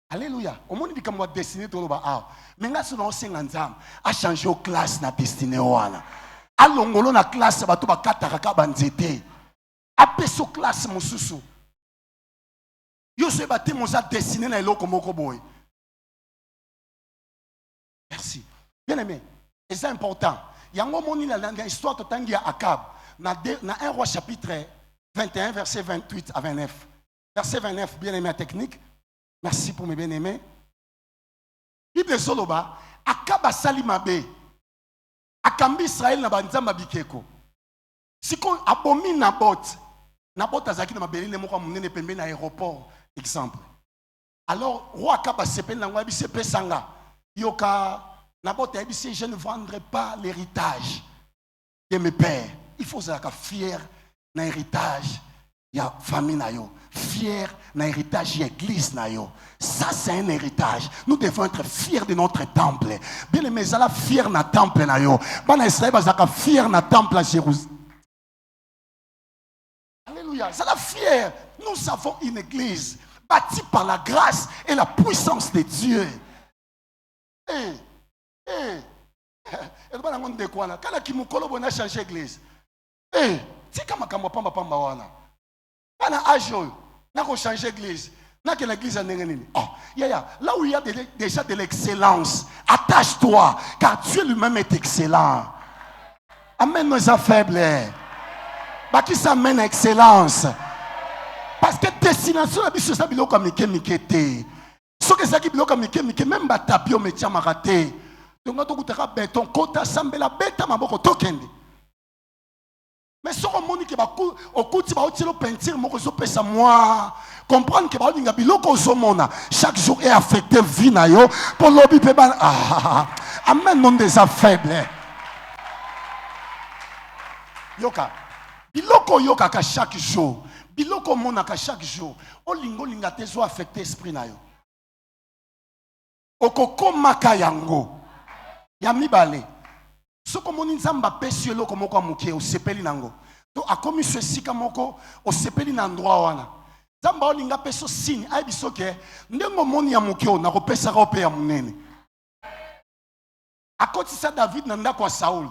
alléluia au monde bikam wa destiné to ba ah mais nga so na osenga nzam a changer au classe na destiné wana a longolo na classe ba to ba kataka ka banzete a peso classe mususu. Yo se bâti mon sa destiné na eloko moko boy. Merci. Bien aimé. Et c'est important. Yango moni na l'histoire de Tangi Akab. Na 1 roi chapitre 21 verset 28 à 29. Verset 29, bien aimé technique. Merci pour mes bien aimés. Bible soloba Akab asali mabe. Akambi Israël na banzamba bikeko. Siko abomi Nabot. Nabot azaki na mabeline moko munene pembe na aéroport. Exemple. Alors, roi Akab sepe na ngwabi sepe sanga. Yoka Nabot a dit je ne vendrai pas l'héritage de mes pères. Il faut être fier na héritage ya famille na yo. Fier na héritage ya église na yo. Ça c'est un héritage. Nous devons être fiers de notre temple. Bien aimé, ça la fier na temple na yo. Bana Israël bazaka fier na temple à Jérusalem. Alléluia. Ça la fier. Nous avons une église bâtie par la grâce et la puissance de Dieu. Et quand la kimukolo a changé l'église. C'est comme quand pamba pamba wana. Quand ajo, n'a pas changé l'église. N'a que l'église a n'engagé. Oh, là où il y a déjà de l'excellence, attache-toi, car Dieu lui-même est excellent. Amen nos affaires. Bah qui s'amène à excellence. Parce que destination la biso sa biloko mike mikete. Ce que ça qui biloko mike même ba tapio metia maraté. Donc on tokutaka béton kota sambela beta maboko tokende. Mais ce qu'on moni que ba au kuti ba otilo peinture moko so pesa moi comprendre que ba linga biloko so mona chaque jour est affecté vie na yo pour lobi pe ba amen non des faibles. Yoka biloko yoka ka chaque jour. Biloko monaka chaque jour. Olingo linga te zo affecté esprit na yo. Okoko maka yango. Ya mibale. Soko moni nzamba pesi eloko moko amuke osepeli nango. To akomi ceci kamoko osepeli na endroit wana. Nzamba olinga peso signe ai bisoke ndengo moni ya muke na kopesa ka ope ya munene. Akotisa David na ndako wa Saul.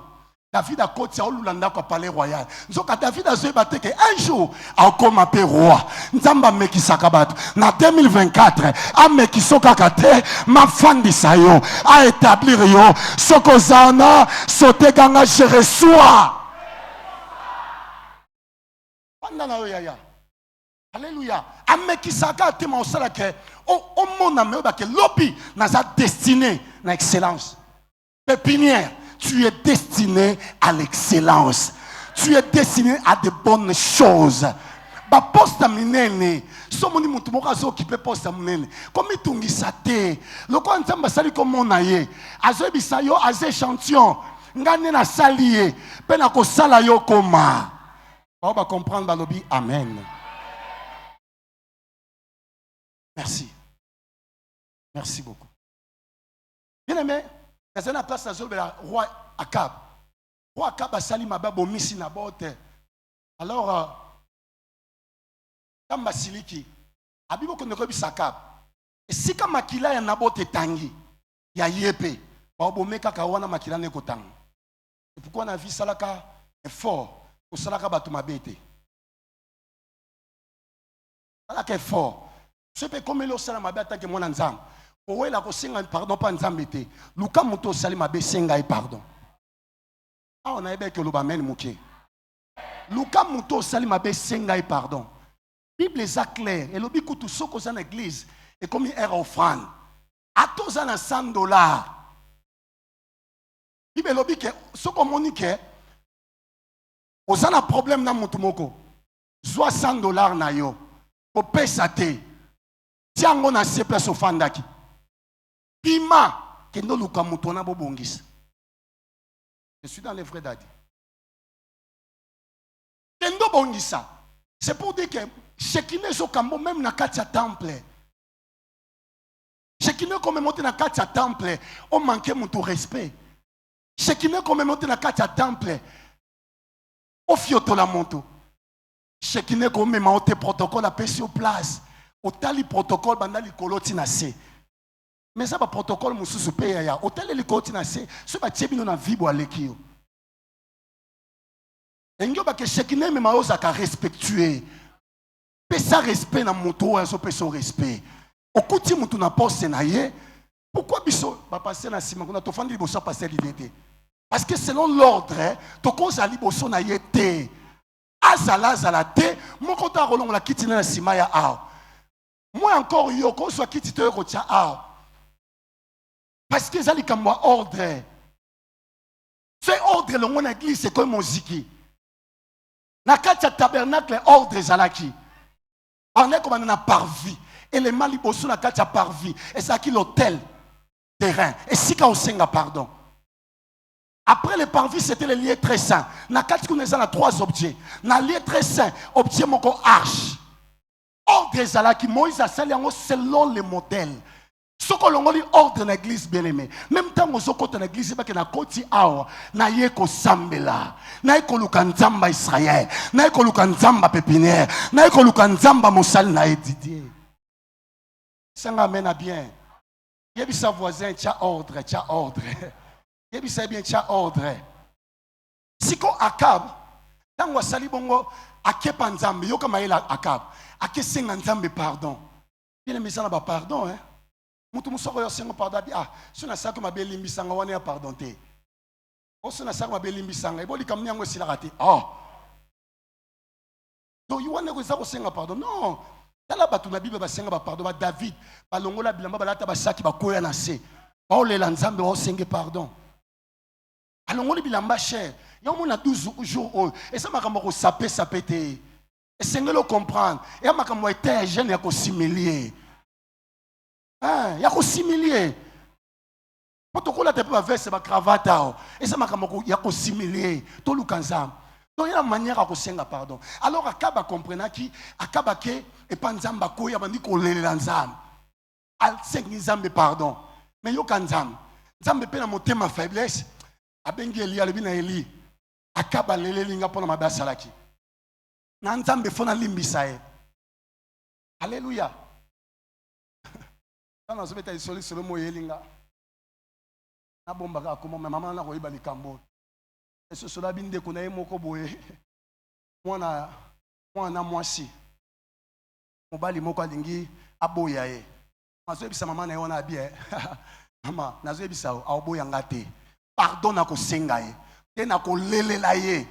David a côté à Olulanda au palais royal. Nzoka David a zébaté que un jour a comme appelé roi. Nzamba meki sakabat. Na 2024 a meki sokakate ma fan d'Isaïo a établir yo sokozana sote ganga je reçois. Vanda na yo yaya. Alléluia. Amekisaka tema osala ke o mona me ba ke lobi na sa destiné na excellence. Pépinière, tu es destiné à l'excellence. Tu es destiné à de bonnes choses. Ba poste minene, somoni mutu moko zo occupé poste minene. Comme itungisa te. Loko nzamba sali comme na ye. Azo bisa yo aze échantillon. Ngane na salié, pe na ko sala yo koma. On va comprendre ba lobi amen. Merci. Merci beaucoup. Bien aimé, dans une place de la roi Akab. Roi Akab a sali ma babo misi na bote. Alors, quand Masiliki, abibo ko nekobi Akab. Et si ka makila ya na bote tangi, ya yepe, ba obomeka ka wana makila ne ko tangi. Et pourquoi on a vu salaka effort, au salaka batu mabete. Salaka effort. Je peux comme le salam abe attaque mon ensemble. Owe la ko senga pardon pas ensemble te. Luka muto salim abe senga et pardon. Ah on a ebe que le bamen muke. Luka muto salim abe senga et pardon. Bible est claire et lobi kutu soko za na église et comme era offrande. Atoza na $100. Bible lobi ke soko monike ozana problème na mutu moko. Zwa $100 na yo. Ko pesa te. Tiango na se place ofandaki. Pima kendo luka mutona bobongisa. Je suis dans les vrais dadi. Kendo bongisa. C'est pour dire que chekine zo kambo même na katia temple. Chekine comme monter na katia temple, on manquait mon respect. Chekine comme monter na katia temple, o fioto la monto. Chekine comme monter protocole a paix sur place. Otali protocole bandali koloti na se. Mais ça va protocole mususu pe ya. Otali li koloti na se, so ba tiebino na vibo alekio. Engyo ba ke chekine me maoza ka respectuer. Pe sa respect na moto ya so pe son respect. Okuti mutu na poste na ye. Pourquoi biso ba passer na sima kuna to fandi boso passer l'idée. Parce que selon l'ordre, to koza li boso na ye te. Azala te, moko ta rolong la kitina na sima ya a. Moi encore, yoko soit qui te retient à. Parce que ça, comme moi, ordre. C'est ordre, le monde église, c'est comme musique. Na katia tabernacle, ordre, zalaki. On est comme on a parvis. Et les malibosu, na katia parvis. Et ça qui l'hôtel, terrain. Et si quand on s'enga, pardon. Après les parvis, c'était les lieux très saints. Na katia, on a 3 objets. Na lieu très saint, objet moko arche. Ordre zalaki Moïse a sali yango selon le modèle. Ce que l'on dit ordre dans l'église bien aimé. Même temps où on côté dans l'église parce que na koti awa na yeko sambela, na yeko lukanzamba Israël, na yeko lukanzamba pépinière, na yeko lukanzamba mosal na Didier. Sanga mena bien. Yebi sa voisin tia ordre, tia ordre. Yebi sa bien tia ordre. Siko Akab, tango sali bongo akepa nzambe yoka maela Akab. Ake senga nzambe pardon. Bien aimé ça na ba pardon hein. Mutu musoko yo senga pardon ah suna sako mabeli mbisanga wana ya pardon te. O suna sako mabeli mbisanga eboli kamni yango sila kati. Oh. Donc you want to go senga pardon. Non. Tala batu na Bible ba senga ba pardon ba David ba longola bilamba ba lata ba saki ba koya na se. Ba olela nzambe o senga pardon. Alongoli bilamba cher. Yo mona 12 jours et ça m'a comme sapé te. Et c'est le comprendre. Et à ma comme était jeune, il y a qu'au similier. Il y a qu'au similier. Quand on a des veste, ma cravate, et ça m'a comme il y a qu'au similier. Tout le kanzam. Donc il y a une manière à senga pardon. Alors Akaba comprena qui Akaba ke et pas nzamba ko ya bandi ko lele nzam. Al sengi nzambe pardon. Mais yo kanzam. Nzambe pe na motema faiblesse. Abengi Eli alebina Eli. Akaba lele linga pona mabasa laki. Na nzambe fona limbisa ye. Alléluia. Quand on se met à isoler sur le mot yelinga. Na bomba ka comment maman na ko ibali kambo. Et ce cela binde ko na ye moko boye. Mwana mwasi. Mobali moko alingi aboya ye. Mazo bisa maman na ye wana bien. Mama, nazo bisa aboya ngate. Pardon na ko senga ye. Te na ko lelela ye.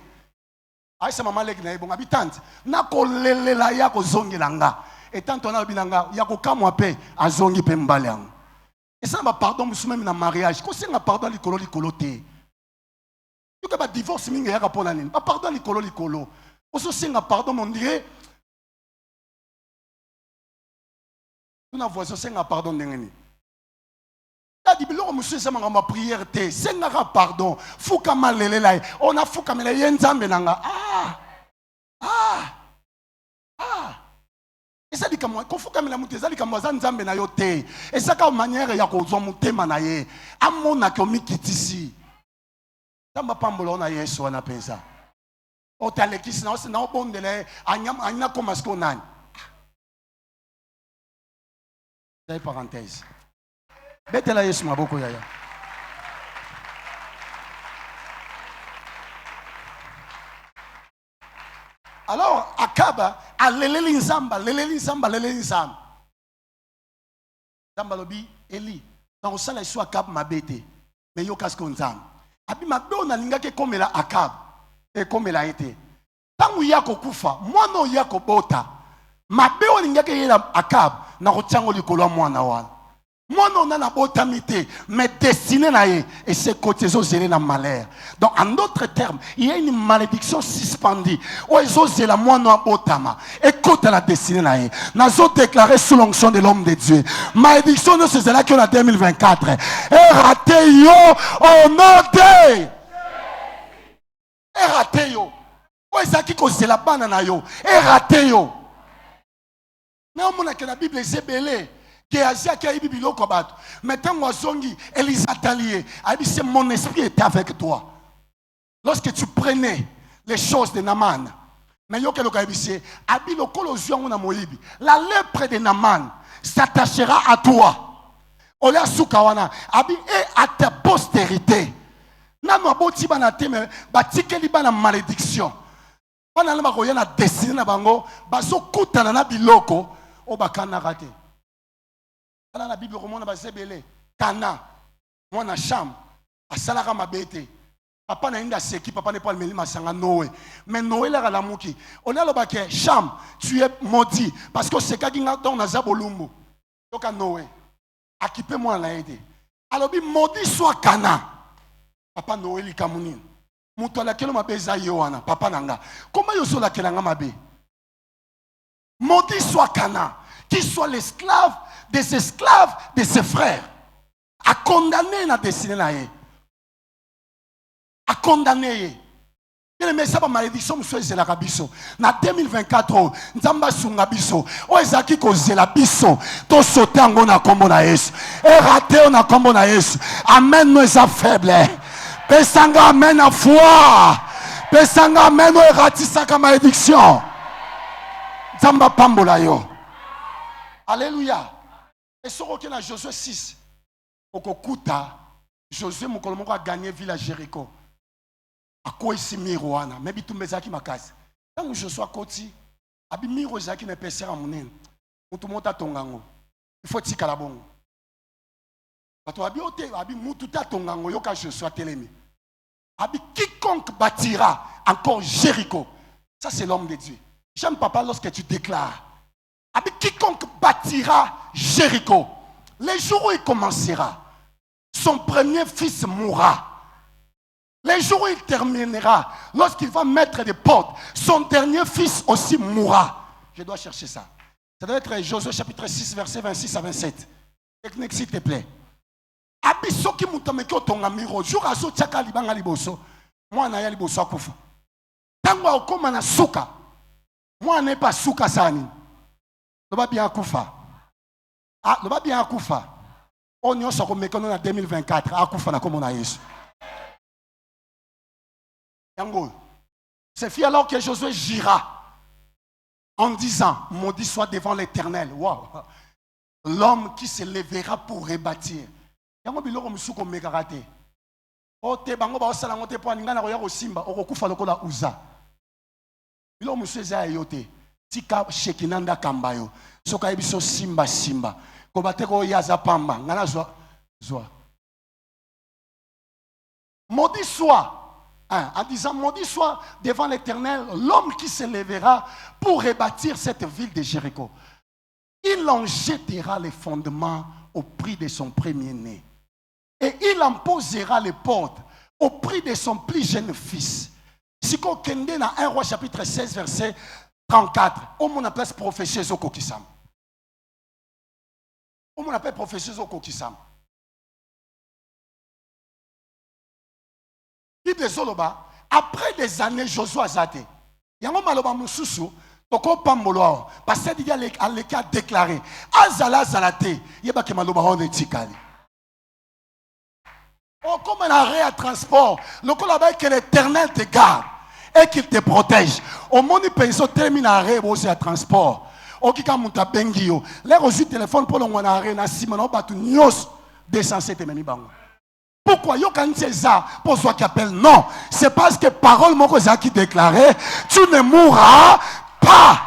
Aïssa maman lek na bon habitante. Na ko lelela ya ko zongi langa. Et tant on a binanga ya ko kamwa pe azongi pe mbaliang. Et ça va pardon musu même na mariage. Ko senga pardon likolo te. Tu ka ba divorce mingi ya ka pona nini? Ba pardon likolo. Oso senga pardon on dirait. Tu na voix senga pardon ndengeni. Ta di biloko musu sama ngamba prière te. Senga pardon. Fuka malele on a fuka mele yenzambe nanga. Et ça dit comme moi, quand faut que la montée, ça dit comme moi, ça nous amène à yoter. Et ça comme manière ya ko zo monter manaye. Amona ko mikitisi. Tamba pambolo na Yesu na pesa. O talekisi na na bondele anya comme ce qu'on a. C'est parenthèse. Bête la Yesu maboko yaya. Alors, Akaba, a leleli nzamba. Nzamba lobi, Eli. Dans le salon, il soit Akab mabete. Mais yo kasko nzamba. Abi mabe on a lingake comme la Akab. Et comme la été. Tant où yako kufa, moi non yako bota. Mabe on lingake yela Akab. Na rotiango likolo moi na wan. Moi non na botamité, mais destiné na ye et ses côtés sont zélés dans malheur. Donc en d'autres termes, il y a une malédiction suspendue. Ou ils ont zélé moi non botama. Écoute la destinée na ye. Nous avons déclaré sous l'onction de l'homme de Dieu. Malédiction de ce zéla qui est en 2024. Et raté yo au nom de. Et raté yo. Ou ils ont qui cause la banane yo. Et raté yo. Mais on a que la Bible est zébélée. Maintenant, moi, Zongi, Elisa Talié, a dit c'est mon esprit était avec toi. Lorsque tu prenais les choses de Naman, mais yo que le kabissé, abi le colosion na Moïbi, la lèpre de Naman s'attachera à toi. Ola sukawana, abi et à ta postérité. Nano aboti banate me batikeli bana malédiction. Bana lama ko yana destiné na bango, bazo kutana na biloko obakana raté. Dans la Bible, on a Zébélé, Cana, moi na Cham, à Salara Mabete. Papa n'a pas seki, papa n'est pas le Mélima Sanga Noé. Mais Noé là la mouki. On a le baquet, Cham, tu es maudit. Parce que c'est quelqu'un dans la Zabolumbo. Donc à Noé, équipez-moi la aide. Alors, maudit soit Cana. Papa Noé li Kamounine. Mouto la kelo mabe Zayoana, papa nanga. Comment yo so la kelanga mabe? Maudit soit Cana, qui soit l'esclave des esclaves de ses frères, à condamner la destinée là, à condamner. Il me semble malédiction monsieur c'est la rabisso. Na 2024 nzamba sunga biso. O ezaki ko zela biso. To sauter ngona kombo na Yesu. Et rater on a kombo na Yesu. Amen nous est faible. Pesanga amen à foi. Pesanga amen nous ratissa ka malédiction. Nzamba pambola yo. Alléluia. Et ce qui est Josué 6, Okokuta, Josué Mokolomoko a gagné ville à Jéricho. À quoi ici Miroana, mais bitou mezaki makasi. Quand Josué Koti, abi Miro zaki ne pèsera à mon Mutumota tongango. Il faut tika la bongo. Pato abi ote abi mututa tongango yoka Josué telemi. Abi quiconque bâtira encore Jéricho. Ça c'est l'homme de Dieu. J'aime papa lorsque tu déclares. Avec quiconque bâtira Jéricho, les jours où il commencera, son premier fils mourra. Les jours où il terminera, lorsqu'il va mettre des portes, son dernier fils aussi mourra. Je dois chercher ça. Ça doit être Josué chapitre 6, verset 26 à 27. Technique, s'il te plaît. Abiso ki mutameki otonga miro, jour aso tchaka libanga liboso, moi na ya liboso akufa. Tango okoma na suka, moi n'est pas suka sani. Le va bien Akoufa. Ah, le va bien Akoufa. On y a ce qu'on met en 2024. Akoufa na comme on a Yesu. C'est fait alors que Josué gira en disant, maudit soit devant l'Éternel. Wow. L'homme qui se lèvera pour rebâtir. Yango biloko musuko mekarate. O te bango ba osala ngote po aninga na roya ko simba okokufa lokola uza. Biloko musu za yote. Tika shekinanda kambayo soka ebiso simba ko bateko yaza pamba ngana zwa maudit soit 1, en disant, maudit soit devant l'Éternel l'homme qui se lèvera pour rebâtir cette ville de Jéricho. Il en jettera les fondements au prix de son premier-né. Et il en posera les portes au prix de son plus jeune fils. Si vous avez dans 1 Roi chapitre 16, verset 34, on appelle prophétie au Kokisam. On appelle prophétie au Kokisam. Bible Zoloba, après des années, Josué a zate. Il y a un maloba moussou, toko pambolo, parce qu'il y a les cas déclarés. Azala zalate, il y a que maloba on est tikali. Oh, comme un arrêt à transport, le coup là-bas que l'Éternel te garde et qu'il te protège. Au monde pension termine arrêt aussi à transport. Oh, qui comme ta bengio, les reçus téléphone pour le arrêt na simon batu nios 207 memi bango. Pourquoi yo quand c'est ça pour soi qui appelle non, c'est parce que parole mon ça qui déclarait tu ne mourras pas.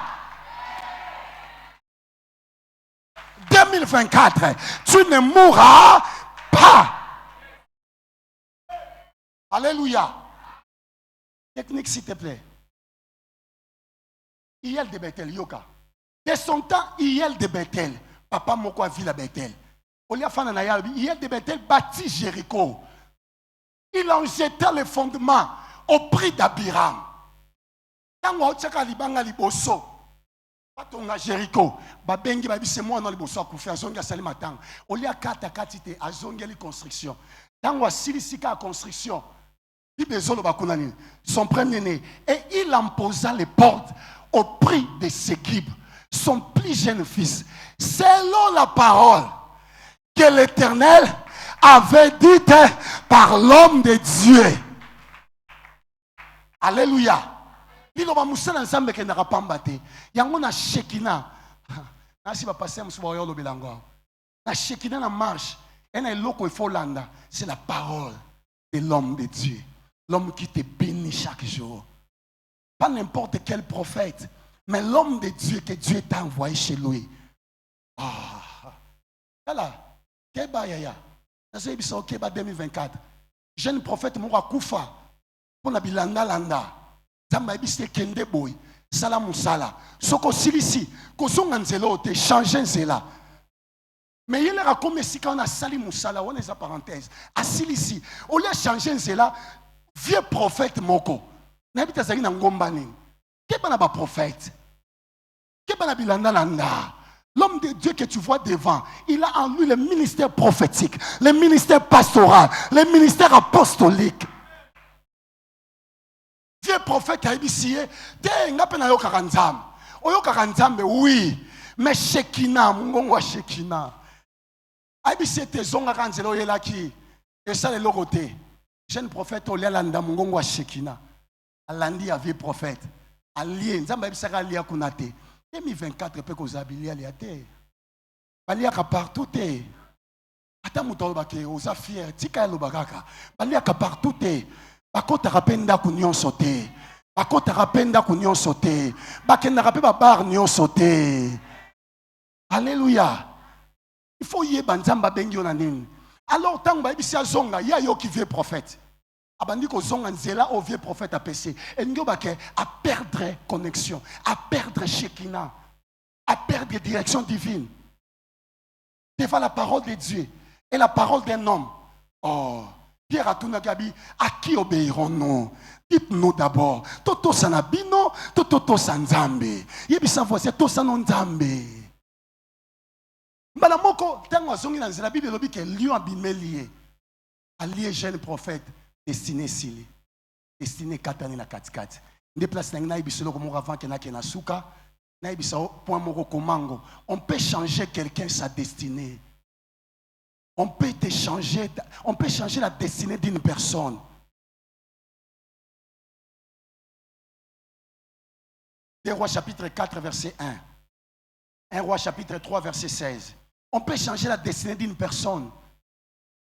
2024, tu ne mourras pas. Alléluia. Technique s'il te plaît. Iel de Bethel yoka. De son temps Iel de Bethel, papa moko a vu la Bethel. Il de Bethel bâtit Jéricho. Il en jeta les fondements au prix d'Abiram. Quand on a libanga liboso, batonga Jéricho, babengi babise moi dans liboso a koufi azonga salimatang. Olia kata katite azonga li construction. Quand on a silisika à construction, son premier-né, et il en posa les portes au prix de Séguib, son plus jeune fils, selon la parole que l'Éternel avait dit par l'homme de Dieu. Alléluia. Il va mousser ensemble que n'a pas mbatté. Il y a un Shekina. Nasi va passer à Moussouayo le Bilango. La Shekina na marche. Et na loko il faut landa. C'est la parole de l'homme de Dieu. L'homme qui te bénit chaque jour. Pas n'importe quel prophète, mais l'homme de Dieu que Dieu t'a envoyé chez lui. Ah. Voilà. Keba yaya. Ça c'est Keba 2024. Jeune prophète Moura Koufa. Pour la bilanda landa. Zamba ebise kende boy. Sala musala. Soko silisi. Kozonga nzelo te changer nzela. Mais il a comme si quand on a sali musala, on est en parenthèse. À silisi. On a changé nzela. Vieux prophète moko. N'habite zali na ngomba nini. Keba na ba prophète. Keba na bilanda landa. L'homme de Dieu que tu vois devant, il a en lui le ministère prophétique, le ministère pastoral, le ministère apostolique. Vieux prophète a ébissié, oui, mais Shekina, Mungongo Shekina. Aïbissé tes ongles à Ranzelo Yelaki, et ça le logoté. Jeune prophète Olialanda, Mungongo Shekina. Alandi a vieux prophète. Alien, Zamba Bissara Lia Kunate. 2024 peut qu'on s'habille à l'été. Baliaka partout te. Ata mutolobake oza fier tika lobakaka. Baliaka partout te. Bakota rapenda kunyon sote. Bakota rapenda kunyon sote. Bakenda rapeba bar nyon sote. Alléluia. Il faut y banzamba bengi onanine. Alors tant ba bisia zonga ya yo qui vieux prophète. Abandi ko zonga nzela au vieux prophète a péché. Et ngobake à perdre connexion, à perdre Shekinah, à perdre direction divine. Devant la parole de Dieu et la parole d'un homme. Oh, Pierre Atuna Gabi, à qui obéirons-nous? Dites-nous d'abord. Toto sanabino, toto sanzambe. Yebisa voici toto sanonzambe. Malamoko, tango zongi na nzela Bible lobi ke lion abimé lié. Allié jeune prophète. Destiné Sili, destiné Katani na Katikati. Déplace na ibisolo comme avant que na souka, na ibisao point moko komango. On peut changer quelqu'un sa destinée. On peut changer la destinée d'une personne. Des Rois chapitre 4 verset 1. 1 Roi chapitre 3 verset 16. On peut changer la destinée d'une personne.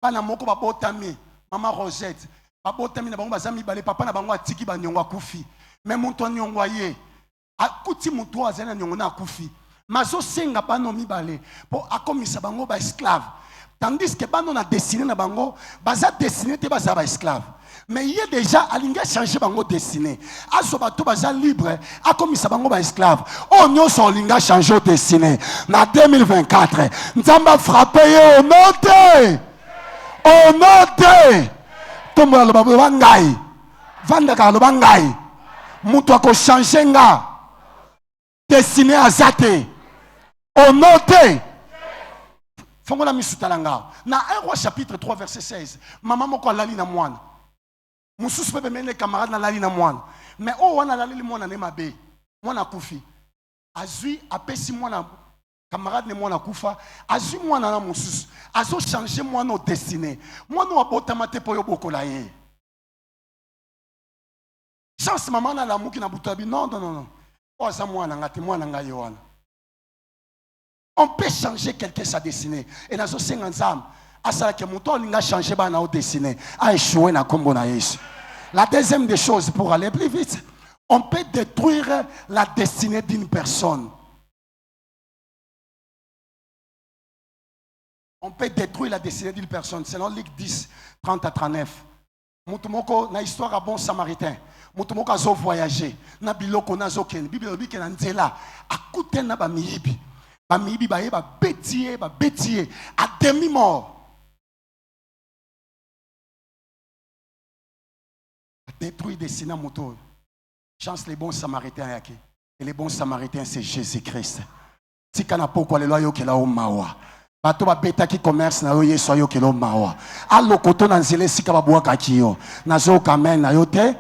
Pana moko babotami, maman Rosette. Papa na bango atiki ba nyongo akufi mais muntu nyongo ye akuti muntu azana nyongo na akufi mazo senga bano mibale po akomisa bango ba esclave Tandis que on a destiné na bango, baza destiné te baza ba esclave. Mais il y a déjà alinga changer bango destiné. Aso bato baza libre, a comme ça bango ba esclave. On yo so alinga changer destiné. Na 2024, nzamba frapper au note. Au note. Tomba lo babo ngai. Vanda ka lo ngai. Mutu ako changer nga. Destiné à zate. Au note. Fongola misutalanga. Na 1 Roi chapitre 3 verset 16. Maman moko lali na mwana. Mususu pepe mene camarade na lali na mwana. Mais oh wana lali mwana ne mabe. Mwana kufi. Azui apesi mwana camarade ne mwana kufa. Azui mwana na mususu. Azo changer mwana au destiné. Mwana wa botama te po yo bokola ye. Chance maman na la muki na butabi. Non non non non. Oh ça mwana ngati mwana ngaye wana. On peut changer quelqu'un sa destinée. Et dans ce 50 ans, à ça que mon temps a changé sa destinée, a échoué dans combo na Yesu. La deuxième des choses, pour aller plus vite, on peut détruire la destinée d'une personne. On peut détruire la destinée d'une personne. Selon Luc 10, 30 à 39. Mutumoko na histoire à bon samaritain. Mutumoko a voyagé. Na biloko na zo ken. Bible dit que na nzela akute na ba miyibi. Bamibi baye ba bétier à demi-mort. Détruit des sinas motos. Chance les bons samaritains yaki. Et les bons samaritains c'est Jésus-Christ. Si kana poko le loyo ke la o mawa. Bato ba beta ki commerce na yo yeso yo ke lo mawa. Allo koto na nzele sika ba bwa kakiyo. Na zo kamen na yo te.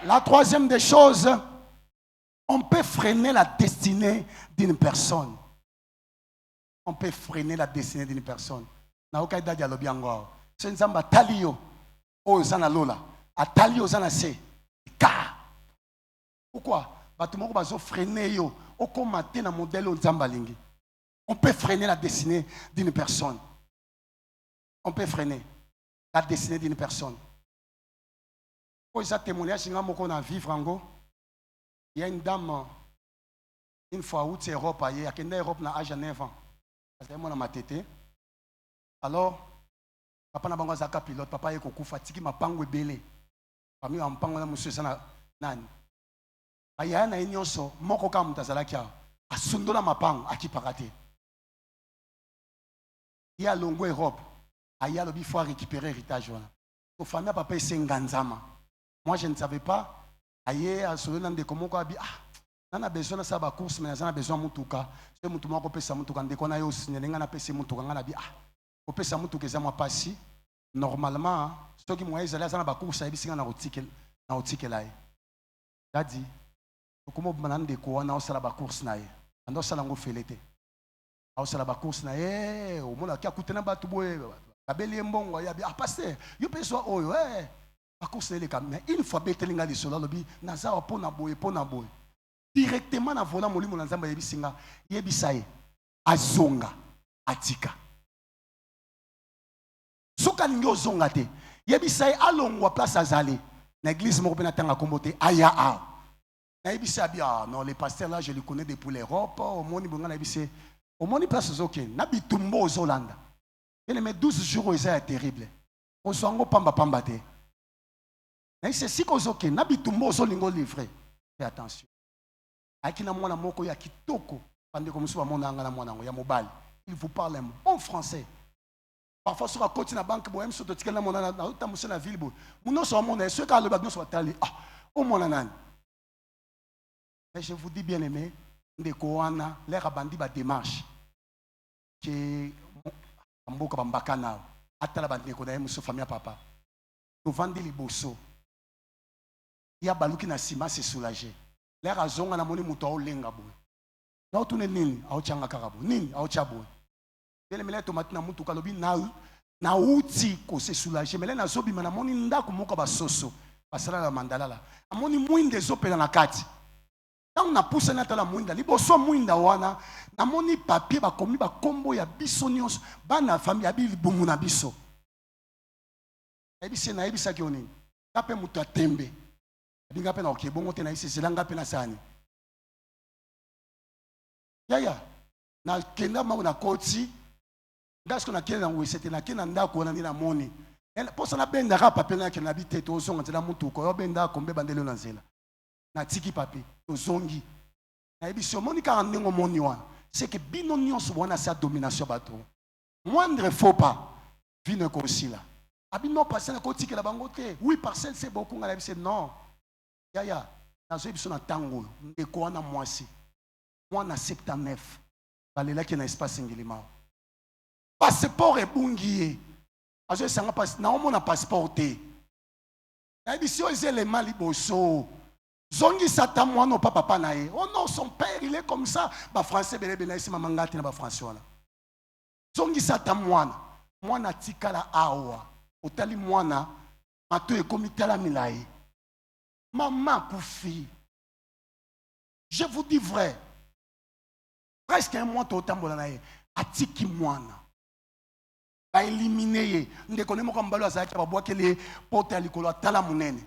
La troisième des choses, on peut freiner la destinée d'une personne. On peut freiner la destinée d'une personne. Na okaida dia lobi yango. C'est nzamba talio. O zana lola. A talio zana se. Ka. Pourquoi? Bato moko bazo freiner yo. Oko maté na modèle o nzamba lingi. On peut freiner la destinée d'une personne. On peut freiner la destinée d'une personne. Pour ça témoignage nga moko na vivre ango. Il y a une dame une fois où c'est Europe aye, a kende Europe na âge 9 ans. Alors, papa na bango zaka pilote, papa yeko kufa tiki mapango ebele. Pami wa mpango na monsieur sana nani. Aya na nyonso moko ka mutazala kya. Asundola mapango akipakate. Il y a longo Europe. Aya lobi faut récupérer héritage wana. To famille papa ese nganzama. Moi je ne savais pas. Aye asolona ndeko moko abi on a besoin de ça ba course mais on a besoin mutuka c'est mutuka ko pesa mutuka ndeko na yo sinyelenga na pesa mutuka ngana bi ko pesa mutuka za mwa pasi normalement ce qui moi ezala za ba course abisinga na otike lai dadi komo bana ndeko wana osala ba course na ye ando sala ngo felete osala ba course na ye o mona ki akutena ba tuboye kabeli mbongo ya bi pasteur yo pesa oyo ba course le kam mais une fois betelinga li solo lobi na za po na boye directement na vola molimo na nzamba yebisinga yebisaye azonga atika soka ningi ozonga te yebisaye alongwa place azali na église moko pe na tanga kombote aya a na yebisa bia non les pasteurs là je les connais depuis l'Europe au moni bonga na yebise au moni place zoken na bitumbo ozolanda et les 12 jours ça est terrible ozongo pamba te na c'est si kozoken na bitumbo ozolingo livrer fais attention. Akina mwana moko ya kitoko pande comme ça mona ngana mwana ngo ya mobile il vous parle un bon français parfois sur la côte na banque bohem so to tikela mona na utamusa na ville bo muno so mona ce ka le bagno so tali o mona nani mais je vous dis bien aimé ndeko wana l'air bandi ba démarche que mboka bambaka na atala bandeko na muso famille papa to vandi liboso ya baluki na sima se soulager. L'air a zonga na moni muto olenga bo. Na otune nini aochanga karabo. Nini aochabo. Ele mele tomate na mutu kalobi na uti ko se soulager. Mele na zobi na moni ndako moko ba soso. Basala la mandala la. Amoni mwinde zopela na kati. Na una pousse na tala mwinda. Liboso mwinda wana na moni papier ba komi ba kombo ya biso nyonso. Bana famille abi libumu na biso. Ebise na ebisa ki onini. Kape mutu atembe. Binga pe na okebongo te na isi silanga pe na sani. Yaya na kenda ma na koti Parce qu'on a quel endroit c'était na quel endroit qu'on a dit la monnaie. Pour ça na benda ka papier na qui habite to zonga tela mutu ko yo benda ko mbe bandelo na nzela. Na tiki papier to zongi. Na ebiso moni ka ndengo moni wana. C'est que bino nyonso wana sa domination bato. Moindre faux pas vine ko aussi là. Abino passer na ko tiki la bango te. Oui parcelle c'est beaucoup ngala biso non. Ya na zo ebiso na tango ndeko wana mwasi. Mwana 79. Balela ki na espace ngilima. Passeport et bungié. Azo sanga passe na omona passeport te. Na biso élément liboso. Zongi sata mwana papa na ye. Oh non, son père il est comme ça. Ba français belebe na isi mamangati na ba français wala. Zongi sata mwana tikala awa. Otali mwana mato e komitala milai. Maman koufi. Je vous dis vrai. Presque un mois totambola na ye. Atiki mwana. Ba éliminer ye. Ndeko ne moko mbalo azaki ba boakele porte alikolo atala munene.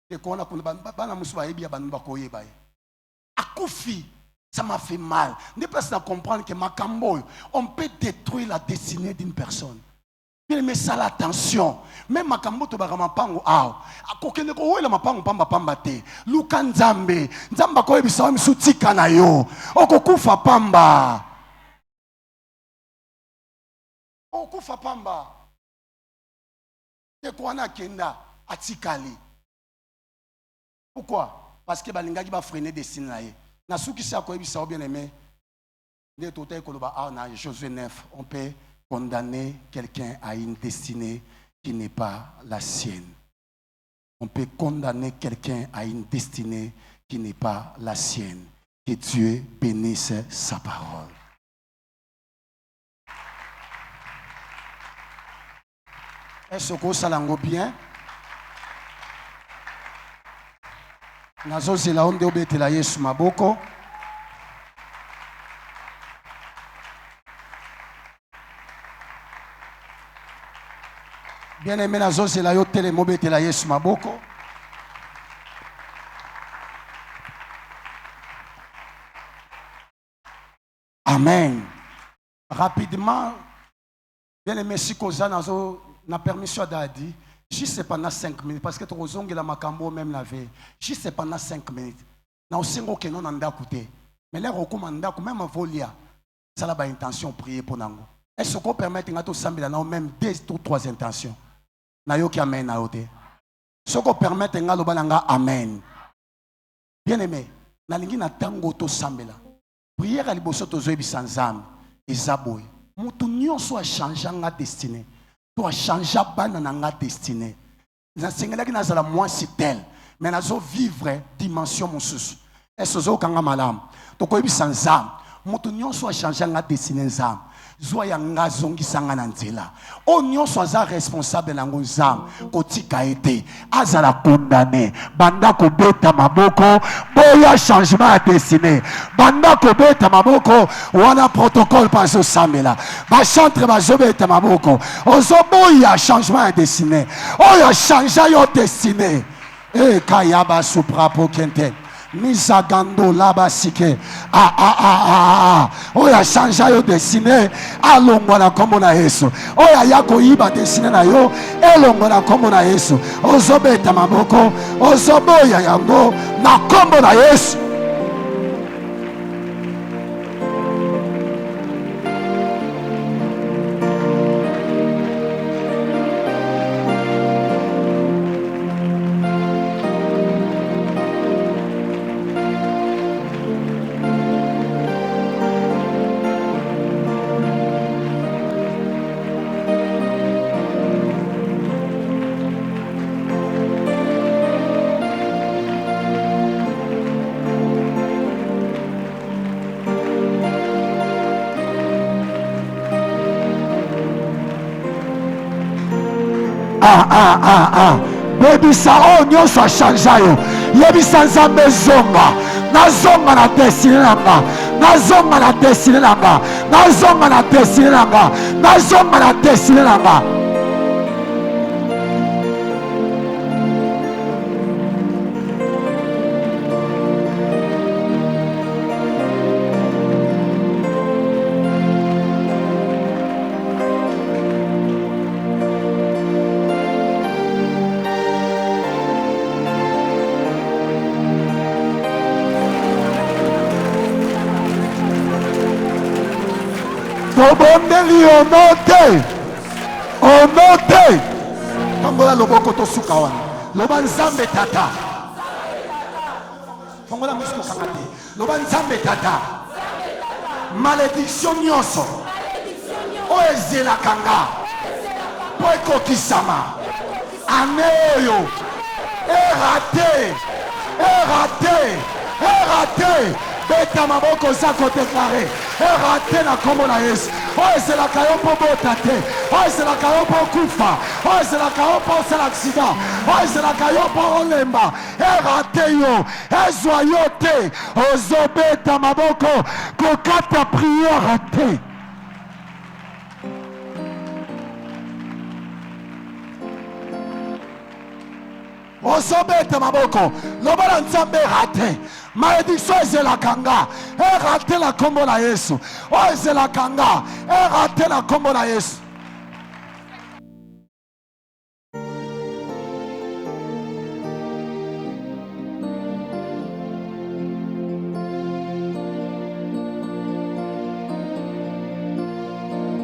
Ndeko na kuna bana musuba yebi ya bantu bakoyeba ye. Akufi, ça m'a fait mal. Ne pas se comprendre que makambo on peut détruire la destinée d'une personne. Bien mais ça l'attention. Même makambo to bakama pango aw. Akokende ko wela mapango pamba te. Luka nzambe. Nzamba ko yebisa msutika na yo. Okokufa pamba. Okufa pamba. Et quoi na kenda atikali. Pourquoi? Parce que balingaki ba freiner destin na ye. Na souki sa ko ebisa bien aimé. De total koloba na Josué 9, on peut condamner quelqu'un à une destinée qui n'est pas la sienne. On peut condamner quelqu'un à une destinée qui n'est pas la sienne. Que Dieu bénisse sa parole. Est-ce que ça l'ango bien? Nazo zela onde obetela Yesu maboko. Bien aimé nazo zela yo tele mobetela Yesu maboko. Amen. Rapidement, bien aimé si koza nazo na permission d'Adi, juste pendant 5 minutes, parce que tu as la makambo même la veille, juste pendant 5 minutes. Na osengo que non anda écouter. Mais là recommanda même volia, ça la ba intention prier pour nango. Est-ce qu'on permet ngato sambila na même 2 ou 3 intentions. Na yo ki amen na ote. Ce qu'on permet ngalo balanga amen. Bien aimé, na lingi na tango to sambela. Prière à liboso to zo ebisa nzambe. Ezaboy. Mutu nyonso a changer nga destinée. Tu as changé la destinée. Je la moi c'est tel. Mais je vivre dimension mon sous. Est-ce que vous malam? Tu as sans âme. Mon union soit changé la destinée âme. Zoya nga zongi sanga na nzela. Onyo soza responsable na ngozam kotika ete azala condamné banda ko beta maboko boya changement de destinée banda ko beta maboko wana protocole pas au samela ba chantre ba zobeta maboko ozoboya changement de destinée oya changer yo destinée e kayaba supra pokente Misagando labasike oya chanja yo destiné alongwa na kombo na Yesu oya yako iba destiné na yo elongwa na kombo na Yesu ozobeta maboko ozoboya yango na kombo na Yesu. Baby sa nyonso achangea yo yebisa nzambe zonga nazonga na destinée nanga nazonga na destinée nanga nazonga na destinée nanga nazonga na destinée nanga. esali au nom de. Au nom de. Fongola loboko tosuka wana. Loba nzambe tata. Fongola musiko kakate. Loba nzambe tata. Malédiction nyonso. O ezela kanga. Po ekokisama. Aneyo. Erraté. Erraté. Erraté. Beta maboko zako déclaré. Erraté na kombo na Yesu. Oh, c'est la caillou pour botate. Oh, c'est la caillou pour kufa. Oh, c'est la caillou pour c'est l'accident. Oh, c'est la caillou pour olemba. Erraté yo. Ezoyote. Ozobeta maboko. Kokata prière raté. Ozobeta maboko. Lobala nzambe raté. Malédiction ezelakanga. Raté la kombo na Yesu. Oh ezelakanga. Raté la kombo na Yesu.